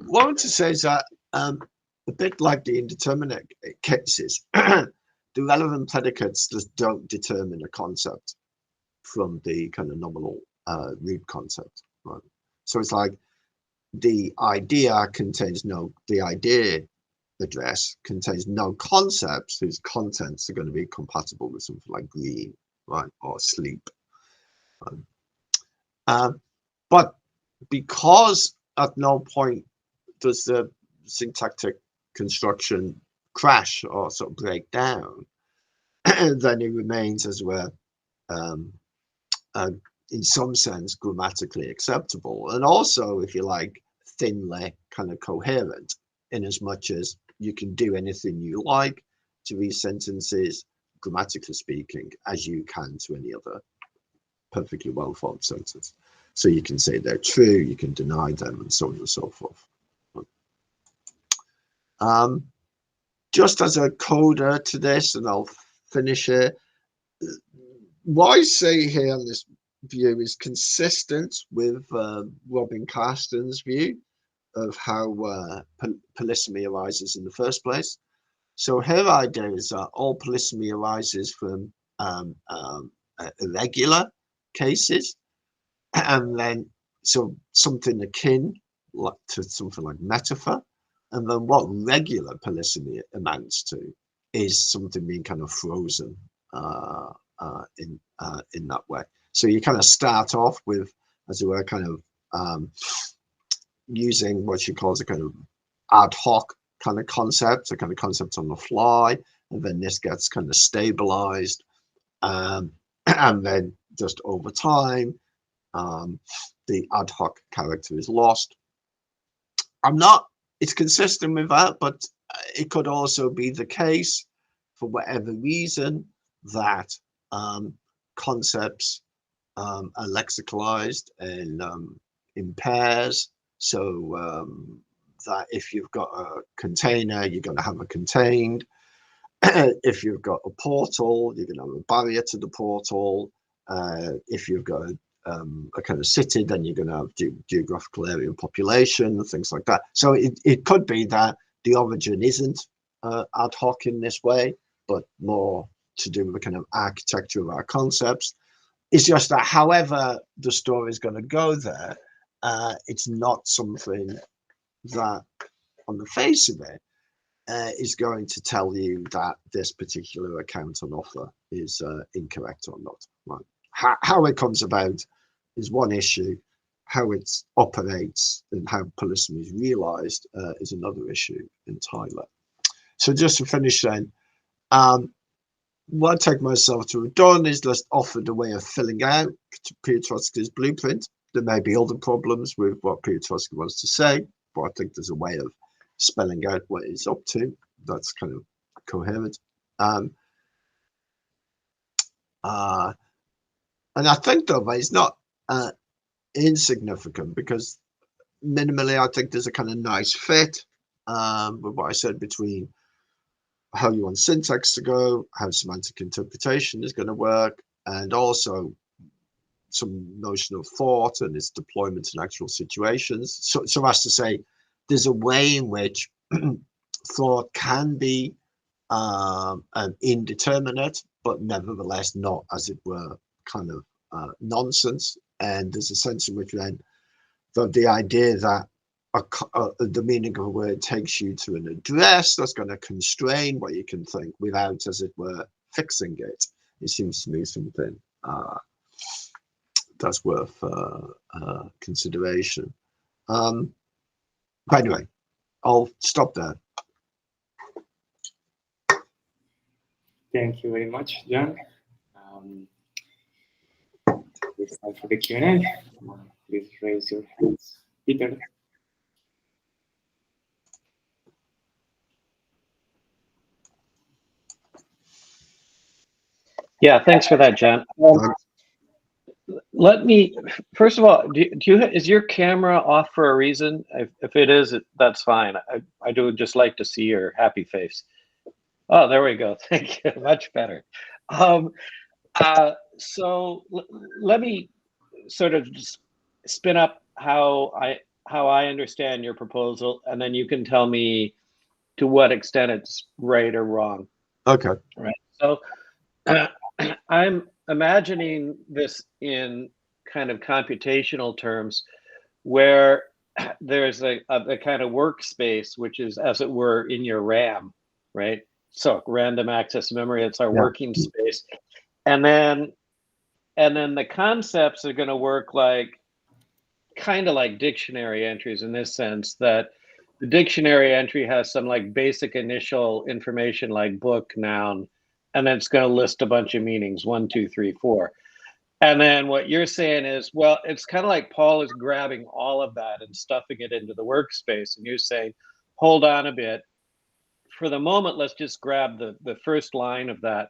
what I want to say is that a bit like the indeterminate cases, the relevant predicates just don't determine a concept from the kind of nominal root concept. Right? So it's like the idea address contains no concepts whose contents are going to be compatible with something like green, right, or sleep. But because at no point does the syntactic construction crash or sort of break down, then it remains, as it were, in some sense, grammatically acceptable. And also, if you like, thinly kind of coherent, in as much as you can do anything you like to these sentences, grammatically speaking, as you can to any other perfectly well-formed sentence. So you can say they're true, you can deny them, and so on and so forth. Just as a coda to this, and I'll finish it, what I say here on this view is consistent with Robin Carston's view of how polysemy arises in the first place. So her idea is that all polysemy arises from irregular cases, and then so something akin to something like metaphor, and then what regular polysemy amounts to is something being kind of frozen in that way. So you kind of start off with, as it were, kind of using what she calls a kind of ad hoc kind of concept, a kind of concept on the fly, and then this gets kind of stabilized, and then just over time, the ad hoc character is lost. It's consistent with that, but it could also be the case, for whatever reason, that concepts are lexicalized in pairs. So that if you've got a container, you're going to have a contained. If you've got a portal, you're going to have a barrier to the portal. If you've got a kind of city, then you're going to have geographical area and population and things like that. So it could be that the origin isn't ad hoc in this way, but more to do with the kind of architecture of our concepts. It's just that however the story is going to go there, it's not something that on the face of it is going to tell you that this particular account on offer is incorrect or not. Right? How it comes about is one issue. How it operates and how polysemy is realized is another issue entirely. So just to finish then, what I take myself to have done is just offered a way of filling out Piotrowski's blueprint. There may be other problems with what Piotrowski wants to say, but I think there's a way of spelling out what he's up to that's kind of coherent. And I think though that it's not insignificant, because minimally I think there's a kind of nice fit with what I said between how you want syntax to go, how semantic interpretation is going to work, and also some notion of thought and its deployment in actual situations. So as to say, there's a way in which thought can be indeterminate, but nevertheless not, as it were, kind of nonsense. And there's a sense in which then the idea that the meaning of a word takes you to an address that's going to constrain what you can think without, as it were, fixing it. It seems to me something that's worth consideration. But anyway, I'll stop there. Thank you very much, John. It's time for the Q&A. Please raise your hands. Peter. Yeah, thanks for that, John. Let me, first of all, is your camera off for a reason? If it is, that's fine. I do just like to see your happy face. Oh, there we go. Thank you. Much better. So let me sort of just spin up how I understand your proposal, and then you can tell me to what extent it's right or wrong. Okay. Right. So I'm imagining this in kind of computational terms, where there's a kind of workspace, which is, as it were, in your RAM, right? So random access memory, it's our working space. And then the concepts are going to work like kind of like dictionary entries, in this sense that the dictionary entry has some like basic initial information like book, noun, and then it's going to list a bunch of meanings, 1, 2, 3, 4. And then what you're saying is, well, it's kind of like Paul is grabbing all of that and stuffing it into the workspace. And you're saying, hold on a bit. For the moment, let's just grab the first line of that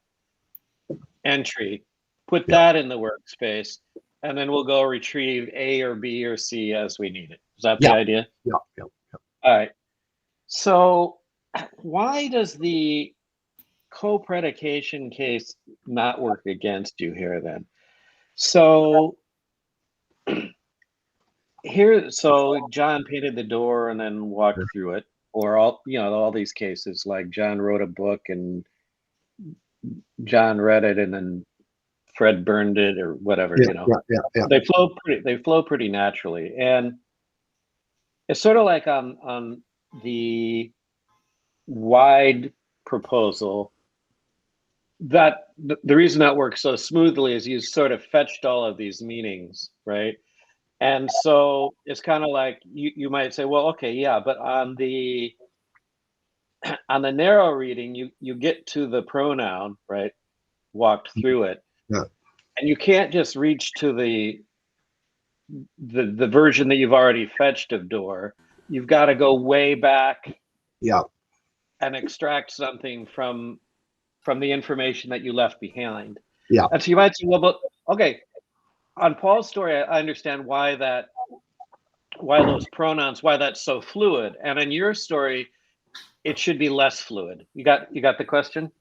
entry, put that in the workspace, and then we'll go retrieve A or B or C as we need it. Is that the idea? Yeah. All right. So why does the co-predication case not work against you here then? So so John painted the door and then walked through it, or all these cases, like John wrote a book and John read it and then Fred burned it or whatever, Yeah. They flow pretty naturally. And it's sort of like on the wide proposal, that the reason that works so smoothly is you sort of fetched all of these meanings, right? And so it's kind of like you might say, well, okay, yeah, but on the narrow reading, you get to the pronoun, right? Walked through it. Yeah. And you can't just reach to the version that you've already fetched of door. You've got to go way back. Yeah. And extract something from the information that you left behind. Yeah. And so you might say, well, but okay, on Paul's story, I understand why those pronouns, why that's so fluid. And in your story, it should be less fluid. You got the question?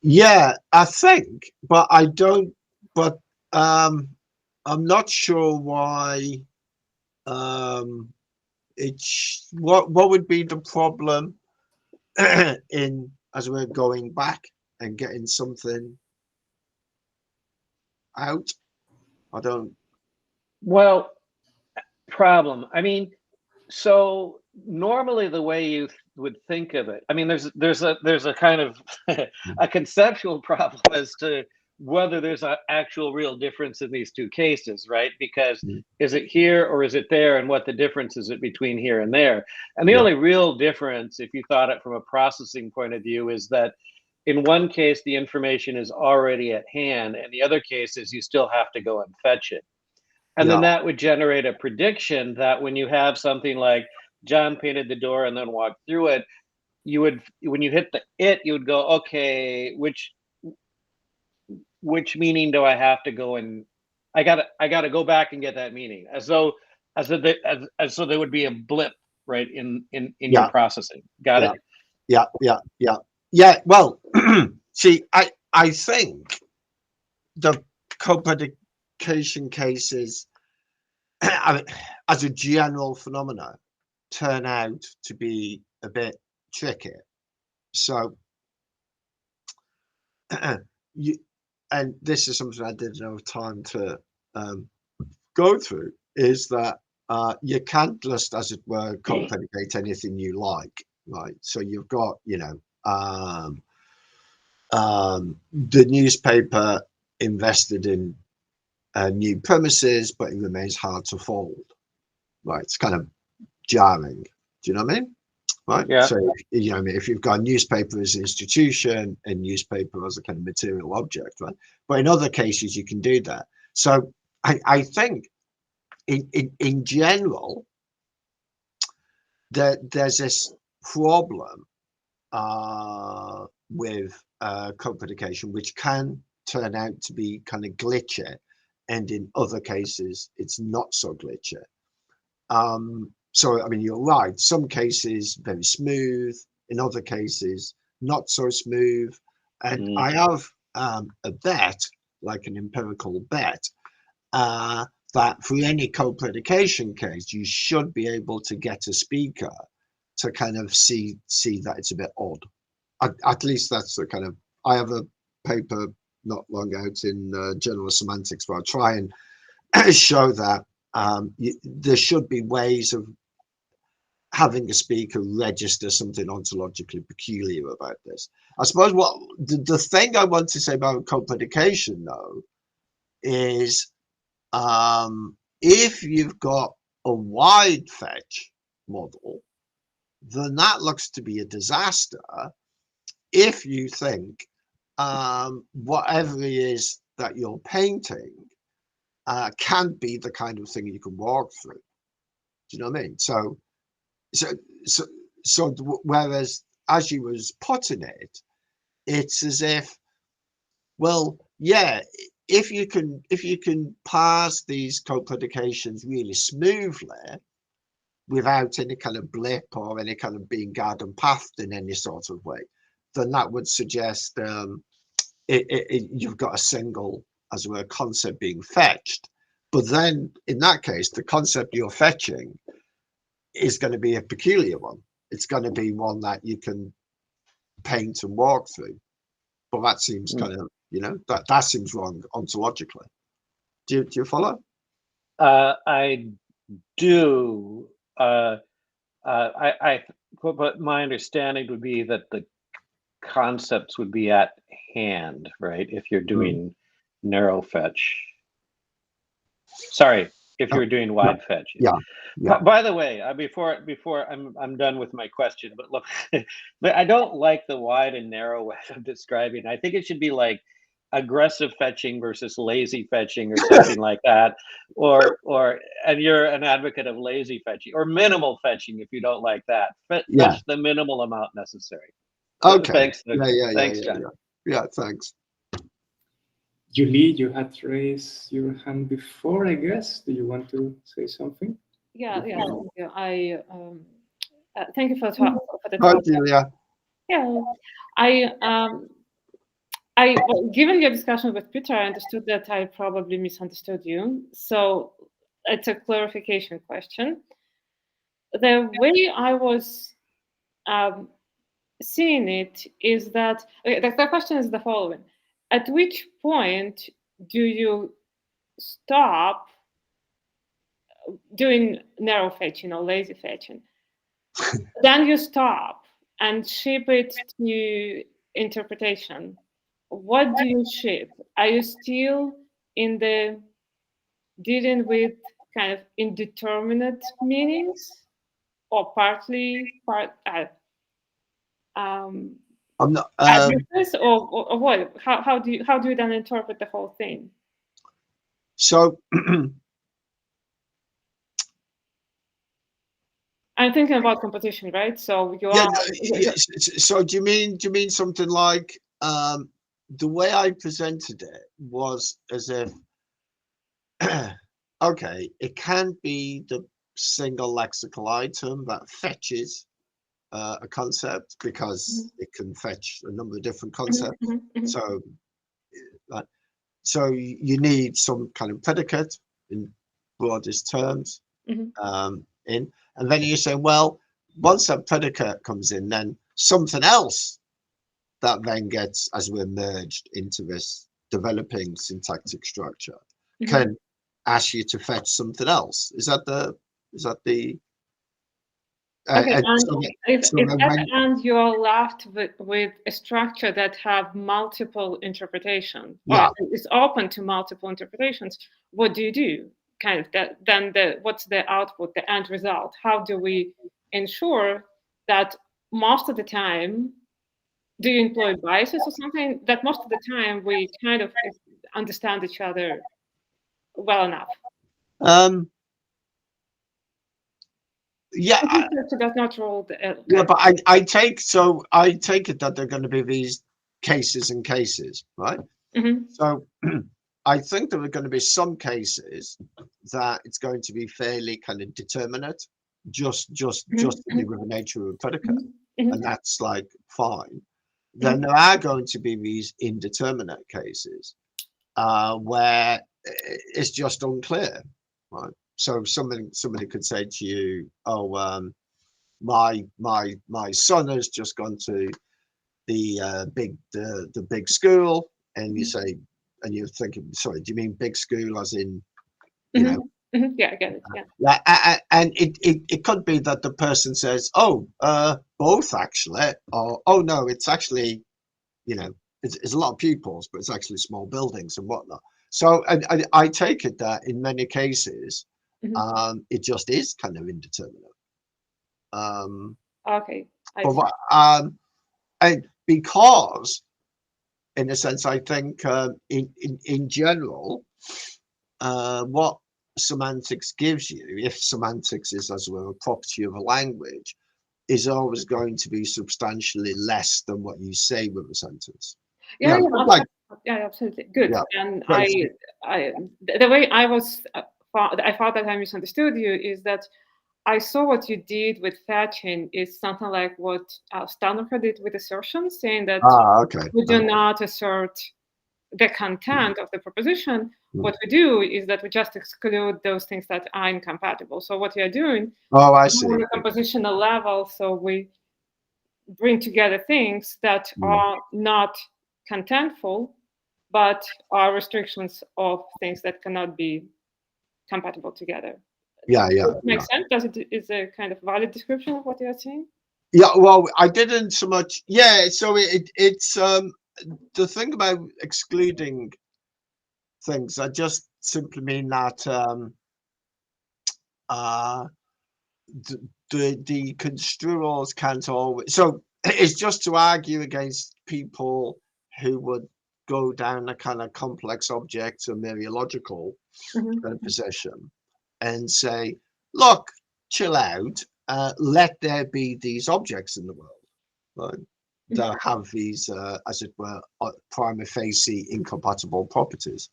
Yeah, I think, but I don't. But I'm not sure why. It's what would be the problem in as we're going back and getting something out? I don't. Well, problem. I mean, so normally the way you would think of it, I mean, there's a kind of a conceptual problem as to whether there's an actual real difference in these two cases, right? Because is it here or is it there, and what the difference is it between here and there? And the only real difference, if you thought it from a processing point of view, is that in one case the information is already at hand, and the other case is you still have to go and fetch it. And then that would generate a prediction that when you have something like John painted the door and then walked through it, you would, when you hit you would go, okay, which meaning do I have to go and I gotta go back and get that meaning, as so there would be a blip, right, in your processing. Got it? Yeah. Well, see, I think the co-predication cases, as a general phenomenon, turn out to be a bit tricky. So, and this is something I didn't have time to go through, is that you can't just, as it were, co-predicate anything you like, right? So you've got, the newspaper invested in new premises, but it remains hard to fold, right? It's kind of jarring. Do you know what I mean? Right. Yeah. So, if you've got a newspaper as an institution and newspaper as a kind of material object, right? But in other cases, you can do that. So I think in general, there's this problem with co-predication, which can turn out to be kind of glitchy, and in other cases, it's not so glitchy. So, I mean, you're right. Some cases very smooth, in other cases not so smooth. And I have a bet, like an empirical bet, that for any co-predication case, you should be able to get a speaker to kind of see that it's a bit odd. At least that's the kind of. I have a paper not long out in General Semantics where I try and show that there should be ways of having a speaker register something ontologically peculiar about this. I suppose what the thing I want to say about co-predication, though, is if you've got a wide fetch model, then that looks to be a disaster if you think whatever is that you're painting can be the kind of thing you can walk through. Do you know what I mean? So whereas as you was putting it, it's as if, well, yeah, if you can pass these co-predications really smoothly without any kind of blip or any kind of being garden pathed in any sort of way, then that would suggest you've got a single, as it were, concept being fetched. But then in that case, the concept you're fetching is going to be a peculiar one. It's going to be one that you can paint and walk through. But that seems kind of, that seems wrong ontologically. Do you follow? I do. But my understanding would be that the concepts would be at hand, right? If you're doing narrow fetch. Sorry, if you're doing wide fetch. Yeah. By the way, before I'm done with my question, but look, but I don't like the wide and narrow way of describing. I think it should be like aggressive fetching versus lazy fetching or something like that, or and you're an advocate of lazy fetching or minimal fetching if you don't like that. Fetch the minimal amount necessary. Okay. Thanks. Thanks, John. Yeah, thanks. Julie, you had raised your hand before, I guess. Do you want to say something? Yeah. Thank you. Thank you for the Hi, talk. Julia. Yeah, well, given your discussion with Peter, I understood that I probably misunderstood you. So it's a clarification question. The way I was seeing it is that the question is the following: at which point do you stop doing narrow fetching or lazy fetching? Then you stop and ship it to interpretation. What do you ship? Are you still in the dealing with kind of indeterminate meanings, or I'm not. addresses, or what? How do you then interpret the whole thing? So I'm thinking about competition, right? So you are. So do you mean something like the way I presented it was as if okay, it can't be the single lexical item that fetches a concept because it can fetch a number of different concepts. So you need some kind of predicate in broadest terms and then you say, well, once that predicate comes in, then something else that then gets, as we're merged into this developing syntactic structure, can ask you to fetch something else. Is that the okay, and you're left with a structure that have multiple interpretations, or is open to multiple interpretations, what do you do? Kind of that. Then what's the output, the end result? How do we ensure that most of the time, do you employ biases or something? That most of the time we kind of understand each other well enough. Yeah, does not roll yeah, but I take it that they're going to be these cases and cases, right? So I think there are going to be some cases that it's going to be fairly kind of determinate, just to do with the nature of a predicate, and that's like fine. Then there are going to be these indeterminate cases where it's just unclear, right? So somebody could say to you, "Oh, my son has just gone to the big school," and you say, and you're thinking, "Sorry, do you mean big school as in, you know?" Yeah, I get it. Yeah, and it could be that the person says, "Oh, both actually," or "Oh no, it's actually, it's a lot of pupils, but it's actually small buildings and whatnot." So I take it that in many cases, it just is kind of indeterminate. Okay. And because in a sense, I think in general, what semantics gives you, if semantics is, as well, a property of a language, is always going to be substantially less than what you say with a sentence. Yeah, You know, yeah, absolutely. Good. Yeah. And Right. the way I thought that I misunderstood you is that I saw what you did with fetching is something like what Stanford did with assertion, saying that Okay. we do not assert the content of the proposition. Mm. What we do is that we just exclude those things that are incompatible. So what we are doing I see. on a compositional level, so we bring together things that are not contentful, but are restrictions of things that cannot be compatible together. Yeah. Does it make sense? Is a kind of valid description of what you are saying? Yeah, well, I didn't so much. Yeah, so it's the thing about excluding things. I just simply mean that the construals can't always. So it's just to argue against people who would go down a kind of complex objects or mereological position and say, look, chill out. Let there be these objects in the world, right, that have these, as it were, prima facie incompatible properties.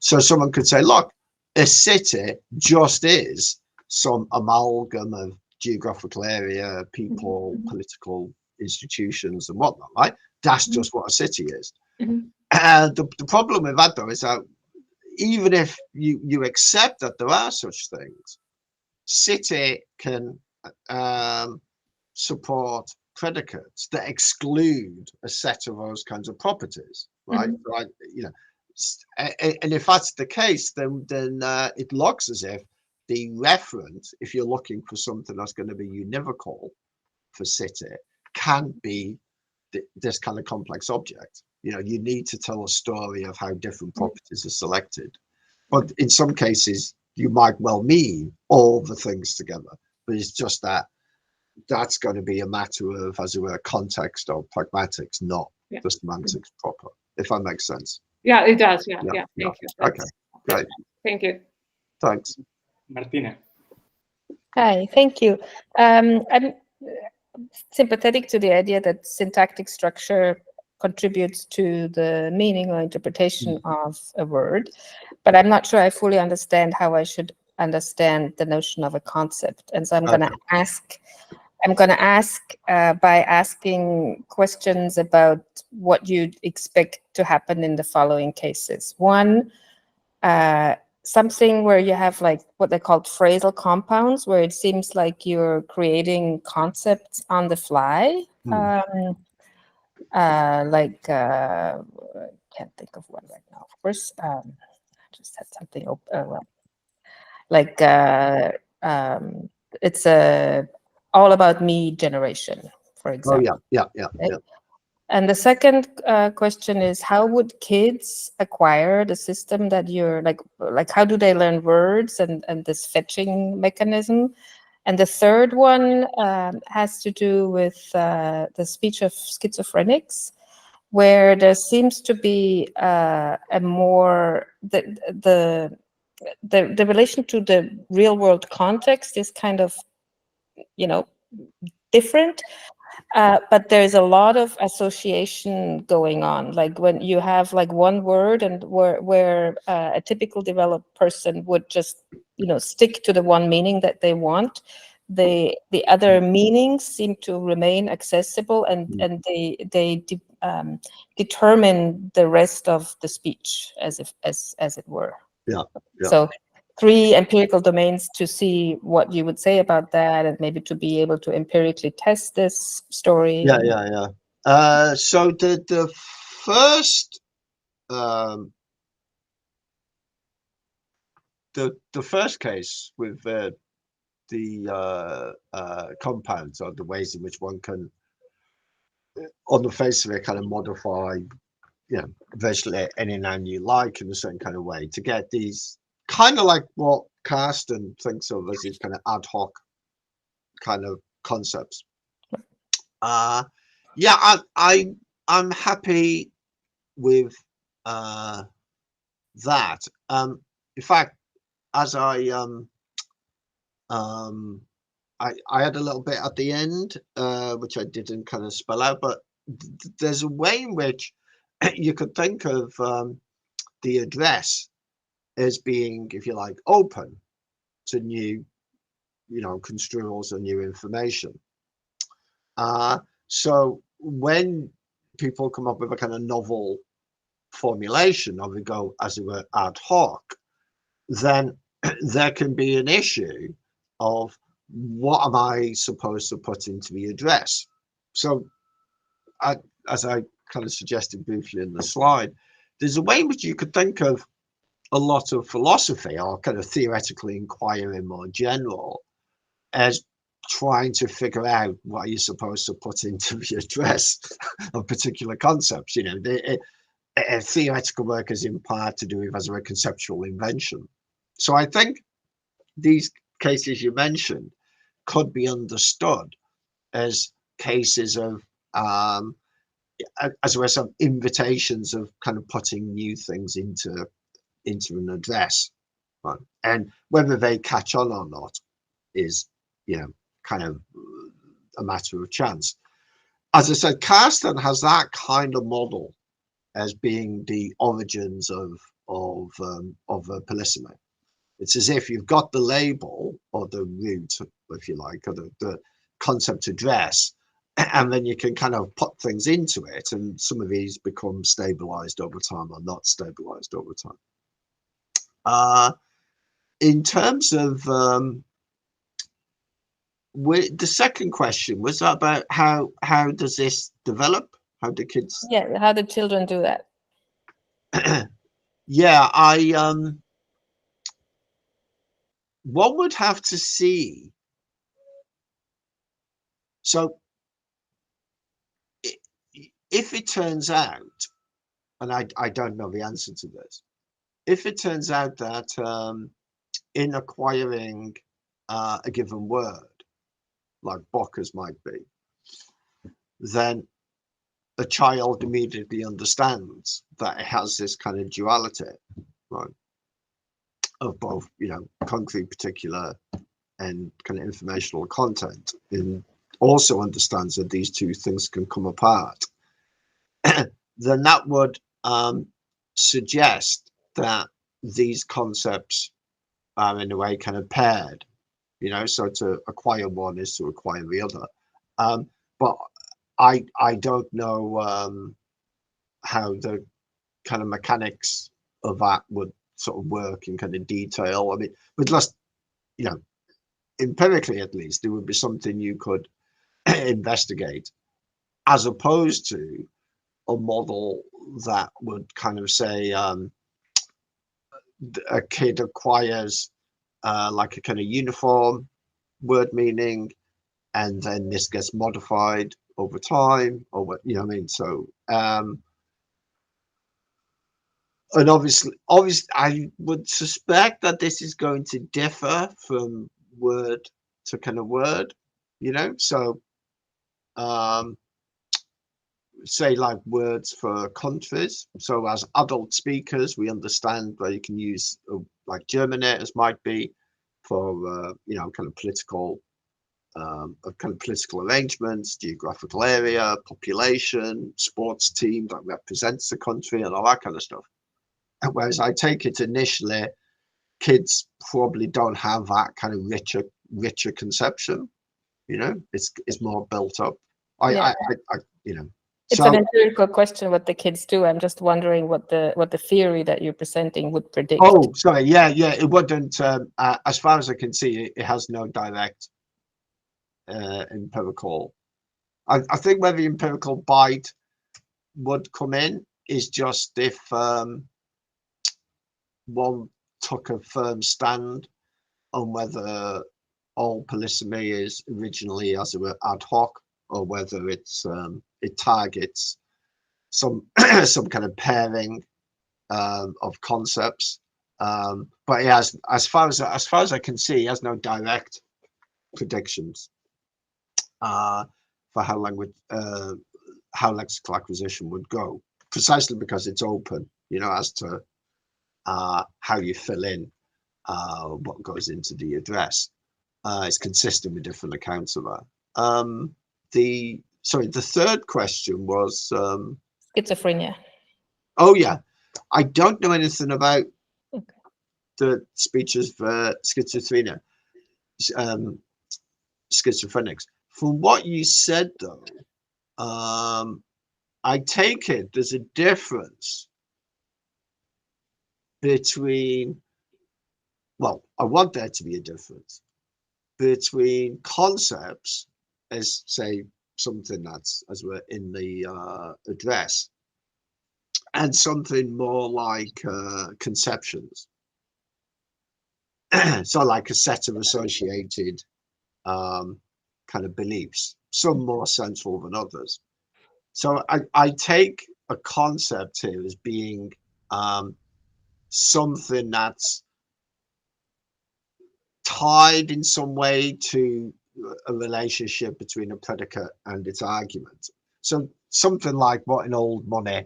So someone could say, look, a city just is some amalgam of geographical area, people, political institutions, and whatnot, right? That's just what a city is. And the problem with that, though, is that even if you accept that there are such things, city can support predicates that exclude a set of those kinds of properties, right? Right, you know, and if that's the case, then it looks as if the reference, if you're looking for something that's going to be univocal for city, can't be this kind of complex object. You know, you need to tell a story of how different properties are selected. But in some cases, you might well mean all the things together. But it's just that that's going to be a matter of, as it were, context or pragmatics, not the semantics proper, if that makes sense. Yeah, it does. Yeah. Thank you. Okay, great. Thank you. Thanks. Martina. Hi, thank you. I'm sympathetic to the idea that syntactic structure contributes to the meaning or interpretation of a word, but I'm not sure I fully understand how I should understand the notion of a concept. And so I'm going to ask by asking questions about what you'd expect to happen in the following cases. One, something where you have like what they call phrasal compounds, where it seems like you're creating concepts on the fly. I can't think of one right now, of course. I just had something open. It's a all about me generation, for example. Oh, yeah. And the second question is, how would kids acquire the system that you're like how do they learn words and this fetching mechanism? And the third one has to do with the speech of schizophrenics, where there seems to be a more the relation to the real world context is kind of, different. But there's a lot of association going on. Like when you have like one word and where a typical developed person would just, stick to the one meaning that they want. The other meanings seem to remain accessible and they determine the rest of the speech as it were. Yeah. So 3 empirical domains to see what you would say about that, and maybe to be able to empirically test this story. Yeah. So the first the first case with the compounds, or the ways in which one can, on the face of it, kind of modify, virtually any noun you like in a certain kind of way to get these kind of like what Carsten thinks of as these kind of ad hoc kind of concepts. I'm happy with that. In fact, as I had a little bit at the end, which I didn't kind of spell out, but there's a way in which you could think of the address as being, if you like, open to new, construals or new information. So when people come up with a kind of novel formulation, or we go, as it were, ad hoc, then there can be an issue of what am I supposed to put into the address. So as I kind of suggested briefly in the slide, there's a way in which you could think of a lot of philosophy, or kind of theoretically inquiring more general, as trying to figure out what you're supposed to put into the address of particular concepts. Theoretical work is in part to do with as a conceptual invention. So I think these cases you mentioned could be understood as cases of as well as some invitations of kind of putting new things into an address, right? And whether they catch on or not is, kind of a matter of chance. As I said, Carsten has that kind of model as being the origins of polysemy. It's as if you've got the label or the root, if you like, or the concept address, and then you can kind of put things into it, and some of these become stabilized over time or not stabilized over time. In terms of the second question, was that about how does this develop? How do kids? Yeah, how do children do that? Yeah, one would have to see. So if it turns out, and I don't know the answer to this, if it turns out that in acquiring a given word, like Bocker's might be, then a child immediately understands that it has this kind of duality, right, of both, concrete, particular, and kind of informational content, and also understands that these two things can come apart, then that would suggest that these concepts are in a way kind of paired, so to acquire one is to acquire the other. But I don't know how the kind of mechanics of that would sort of work in kind of detail. I mean, but just, empirically at least, it would be something you could investigate, as opposed to a model that would kind of say a kid acquires like a kind of uniform word meaning, and then this gets modified over time, or what, I mean? So and obviously I would suspect that this is going to differ from word to kind of word, so say like words for countries. So as adult speakers, we understand where you can use like germinators might be for kind of political arrangements, geographical area, population, sports team that represents the country, and all that kind of stuff. And whereas I take it initially, kids probably don't have that kind of richer conception. It's more built up. It's an empirical question what the kids do. I'm just wondering what the theory that you're presenting would predict. Oh, sorry. Yeah. It wouldn't. As far as I can see, it has no direct empirical. I think where the empirical bite would come in is just if one took a firm stand on whether all polysemy is originally, as it were, ad hoc, or whether it's it targets some some kind of pairing of concepts. But it has, as far as I can see, it has no direct predictions for how lexical acquisition would go. precisely because it's open, you know, as to how you fill in what goes into the address. It's consistent with different accounts of that. The third question was schizophrenia. Oh yeah, I don't know anything about the speeches for schizophrenia, schizophrenics. From what you said though, I take it there's a difference between, well, I want there to be a difference between concepts as, say, something that's, as we're in the address, and something more like conceptions. So like a set of associated kind of beliefs, some more central than others. So I take a concept here as being something that's tied in some way to a relationship between a predicate and its argument. So something like what in old money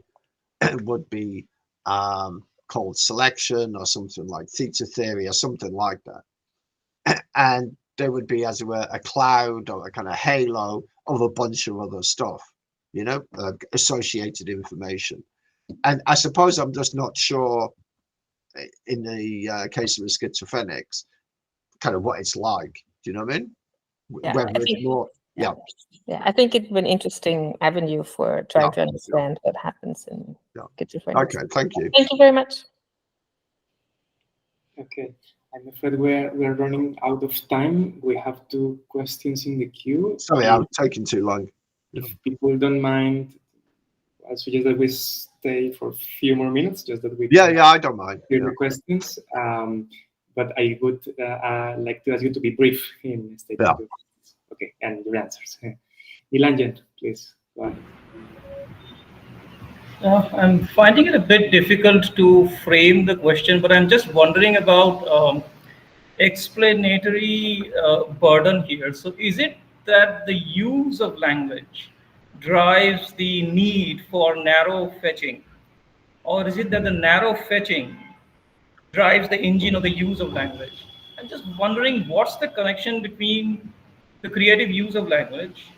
would be called selection, or something like theta theory, or something like that. And there would be, as it were, a cloud or a kind of halo of a bunch of other stuff, you know, associated information. And I suppose I'm just not sure in the case of the schizophrenics, kind of what it's like. Do you know what I mean? Yeah, Whether it's more, yeah, I think it's an interesting avenue for trying to understand what happens in schizophrenia. Okay, thank you. Thank you very much. Okay, I'm afraid we're running out of time. We have 2 questions in the queue. Sorry, I'm taking too long. If people don't mind, I suggest that we stay for a few more minutes, just that we I don't mind. hear the questions. But I would like to ask you to be brief in stating your questions. Okay, and your answers. Nilanjan, please go ahead. I'm finding it a bit difficult to frame the question, but I'm just wondering about explanatory burden here. So is it that the use of language drives the need for narrow fetching? Or is it that the narrow fetching drives the engine of the use of language? I'm just wondering what's the connection between the creative use of language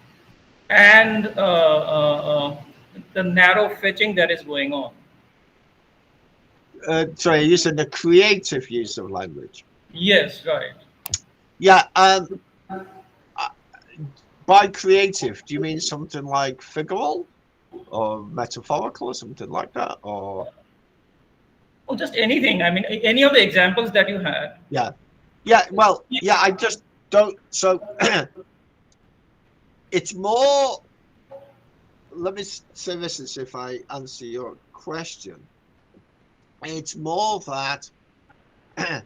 and the narrow fetching that is going on. Sorry, you said the creative use of language. Yes, right. Yeah. By creative, do you mean something like figural or metaphorical or something like that, or? Well, just anything. I mean, any of the examples that you had. Yeah. Well, yeah. I just don't. So it's more. Let me say this and see if I answer your question. It's more that there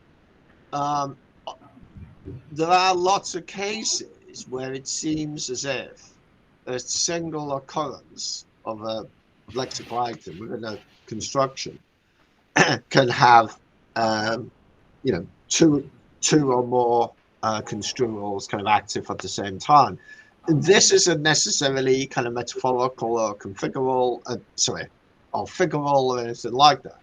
are lots of cases where it seems as if a single occurrence of a lexical item within a construction can have, you know, two or more construals kind of active at the same time. This isn't necessarily kind of metaphorical or configural, or figural or anything like that.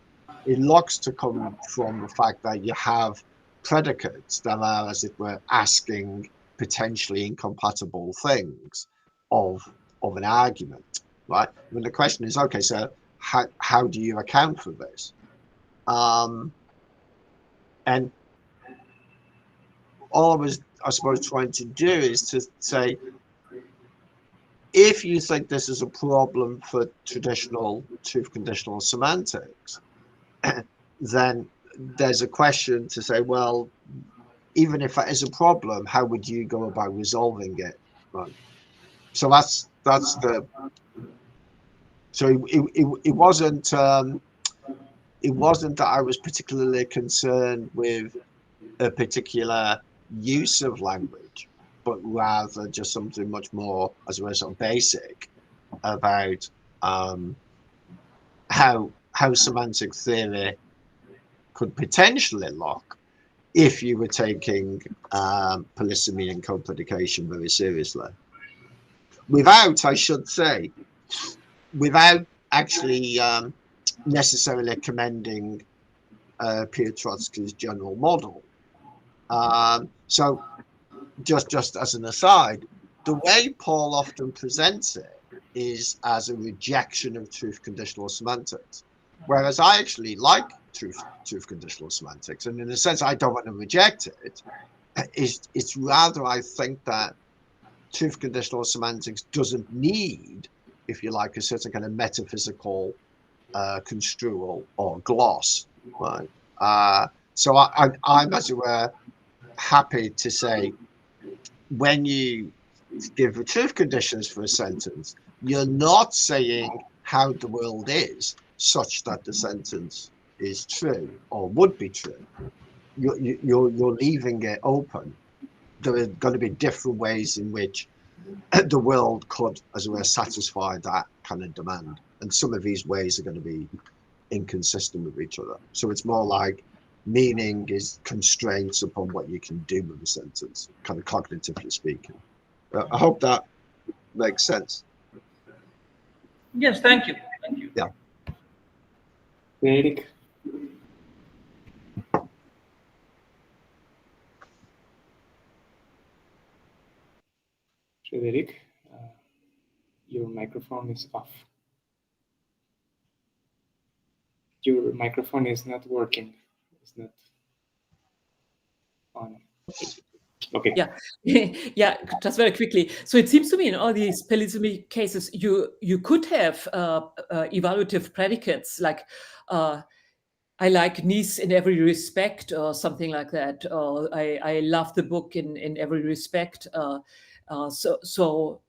It looks to come from the fact that you have predicates that are, as it were, asking potentially incompatible things of an argument, right? I mean, the question is, okay, so how do you account for this? And all I was, I suppose, trying to do is to say, if you think this is a problem for traditional truth conditional semantics, then there's a question to say, well, even if that is a problem, how would you go about resolving it? Right. So that's the. So it wasn't that I was particularly concerned with a particular use of language, but rather just something much more, as well, sort of basic about how semantic theory could potentially look if you were taking polysemy and co-predication very seriously. Without, I should say, without actually necessarily commending Pierre Trotsky's general model. So just as an aside, the way Paul often presents it is as a rejection of truth conditional semantics, whereas I actually like truth conditional semantics, and in a sense I don't want to reject it. It's rather I think that truth conditional semantics doesn't need, if you like, a certain kind of metaphysical construal or gloss, right? So I'm, as it were, happy to say, when you give the truth conditions for a sentence, you're not saying how the world is such that the sentence is true or would be true. You're leaving it open. There are going to be different ways in which the world could, as it were, satisfy that kind of demand. And some of these ways are going to be inconsistent with each other. So it's more like meaning is constraints upon what you can do with a sentence, kind of cognitively speaking. I hope that makes sense. Yes, thank you. Thank you. Yeah. Eric. Frederic, your microphone is off. Your microphone is not working. It's not on. Okay. Yeah, yeah. Just very quickly. So it seems to me in all these polysemy cases, you could have evaluative predicates like I like Nice in every respect, or something like that. Or I love the book in every respect. So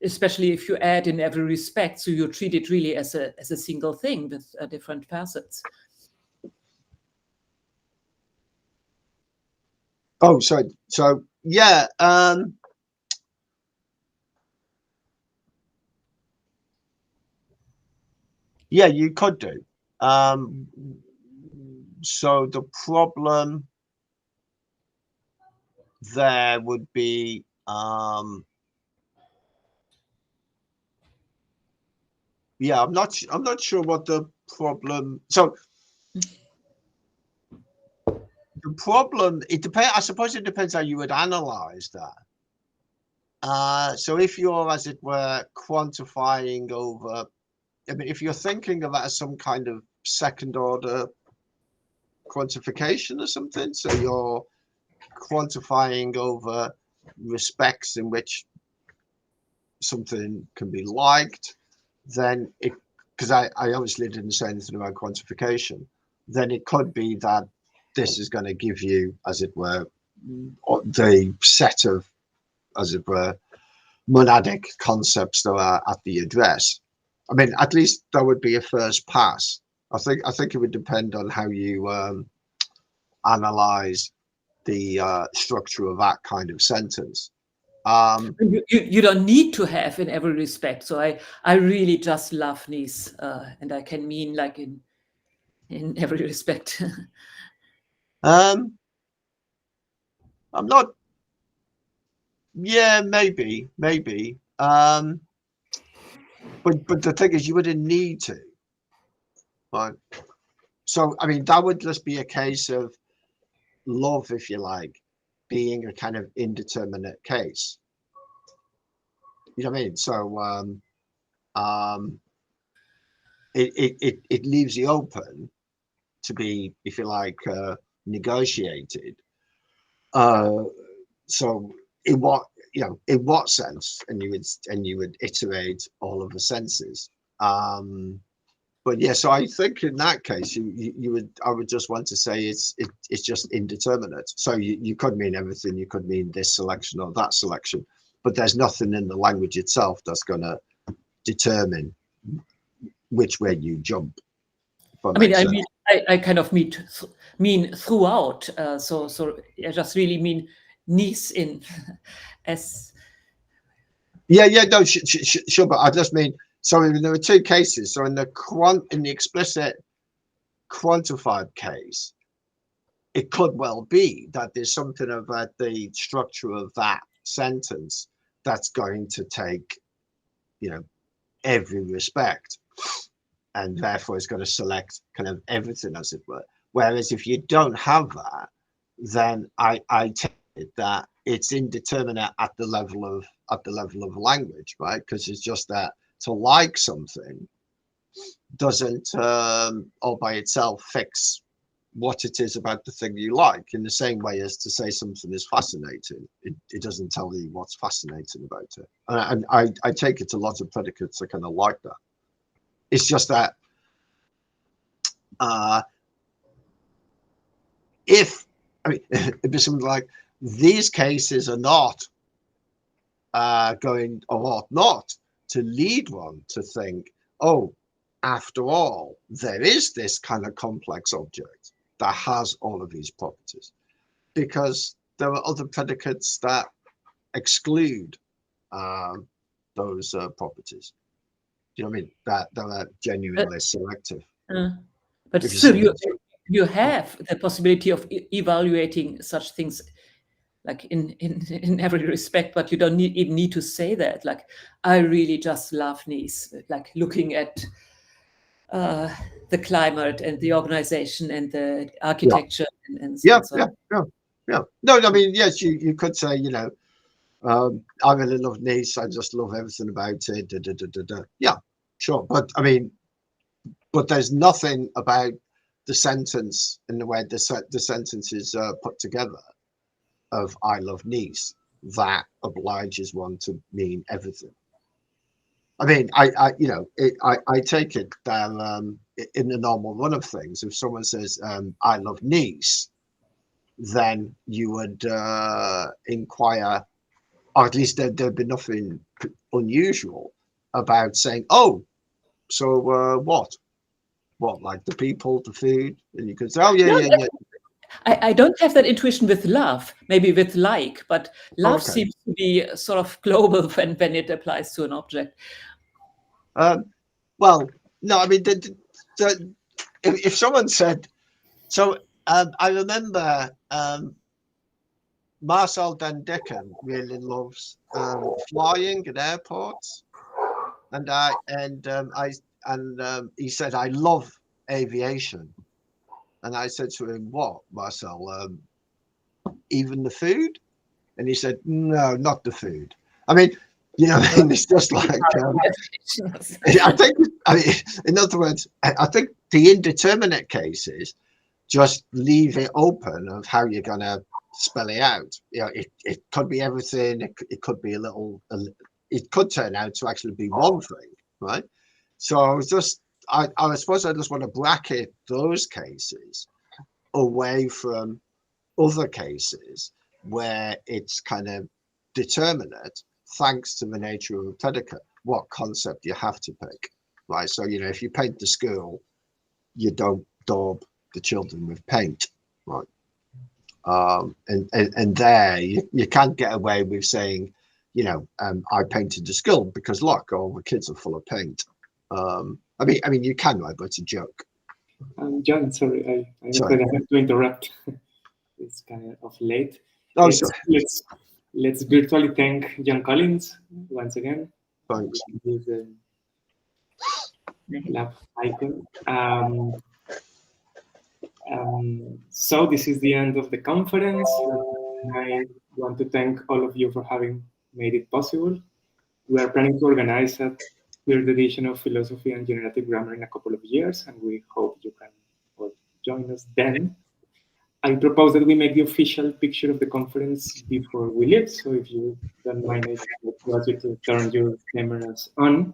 especially if you add in every respect, so you treat it really as a single thing with different facets. Oh, sorry. So yeah, yeah, you could do. So the problem there would be yeah, I'm not sure what the problem. So the problem, it depends. I suppose it depends how you would analyze that. So if you're, as it were, quantifying over, I mean, if you're thinking of that as some kind of second order quantification or something, so you're quantifying over respects in which something can be liked, then it, because I obviously didn't say anything about quantification, then it could be that this is going to give you, as it were, the set of, as it were, monadic concepts that are at the address. I mean, at least that would be a first pass. I think it would depend on how you analyze the structure of that kind of sentence. You don't need to have in every respect. So I really just love Nice, and I can mean like in every respect. I'm not. Yeah, maybe. But the thing is, you wouldn't need to. Right. So I mean, that would just be a case of love, if you like, being a kind of indeterminate case. You know what I mean? So it leaves you open to be, if you like, negotiated. So in what sense? And you would iterate all of the senses. But yeah, so I think in that case, I would just want to say it's just indeterminate. So you could mean everything. You could mean this selection or that selection, but there's nothing in the language itself that's going to determine which way you jump. I kind of mean throughout. So I just really mean Nice in as. Yeah, no, sure, but I just mean. So there are two cases. So in the explicit quantified case, it could well be that there's something about the structure of that sentence that's going to take, every respect. and therefore it's got to select kind of everything, as it were. Whereas if you don't have that, then I take it that it's indeterminate at the level of language, right? Because it's just that to like something doesn't all by itself fix what it is about the thing you like, in the same way as to say something is fascinating, it doesn't tell you what's fascinating about it. And I take it a lot of predicates are kind of like that. It's just that if it'd be something like, these cases are not going, or ought not to lead one to think, oh, after all, there is this kind of complex object that has all of these properties, because there are other predicates that exclude those properties. Do you know what I mean? That are genuinely selective. But still, you have the possibility of evaluating such things, like in every respect, but you don't even need to say that. Like, I really just love Nice, like looking at the climate and the organization and the architecture and so on. Yeah. No, I mean, yes, you could say, you know, I really love Nice. I just love everything about it. Yeah, sure. But I mean, but there's nothing about the sentence and the way the sentence is put together of I love Nice that obliges one to mean everything. I mean, I take it that in the normal run of things, if someone says I love Nice, then you would inquire, or at least there'd be nothing unusual about saying, oh, so what, like the people, the food, and you could say, oh yeah. I don't have that intuition with love, maybe with like, but love seems to be sort of global when it applies to an object. Well, no, I mean, if someone said, so I remember Marcel Den Dicken really loves flying at airports, and he said, I love aviation. And I said to him, what, Marcel, even the food? And he said, no, not the food. I mean, you know, it's just like, I think, in other words, I think the indeterminate cases just leave it open of how you're going to spell it out. You know, it could be everything. It could be it could turn out to actually be one thing, right? So it's just, I suppose I just want to bracket those cases away from other cases where it's kind of determinate, thanks to the nature of a predicate, what concept you have to pick, right? So, you know, if you paint the school, you don't daub the children with paint, right? And there you can't get away with saying, you know, I painted the school because look, all the kids are full of paint. I mean, you can, right? But it's a joke. John, sorry, I have to interrupt. It's kind of late. Oh, sorry. Let's virtually thank John Collins once again. Thanks. His lab icon. So this is the end of the conference. I want to thank all of you for having made it possible. We are planning to organize a third edition of Philosophy and Generative Grammar in a couple of years, and we hope you can all join us then. I propose that we make the official picture of the conference before we leave, so if you don't mind, I would ask you to turn your cameras on.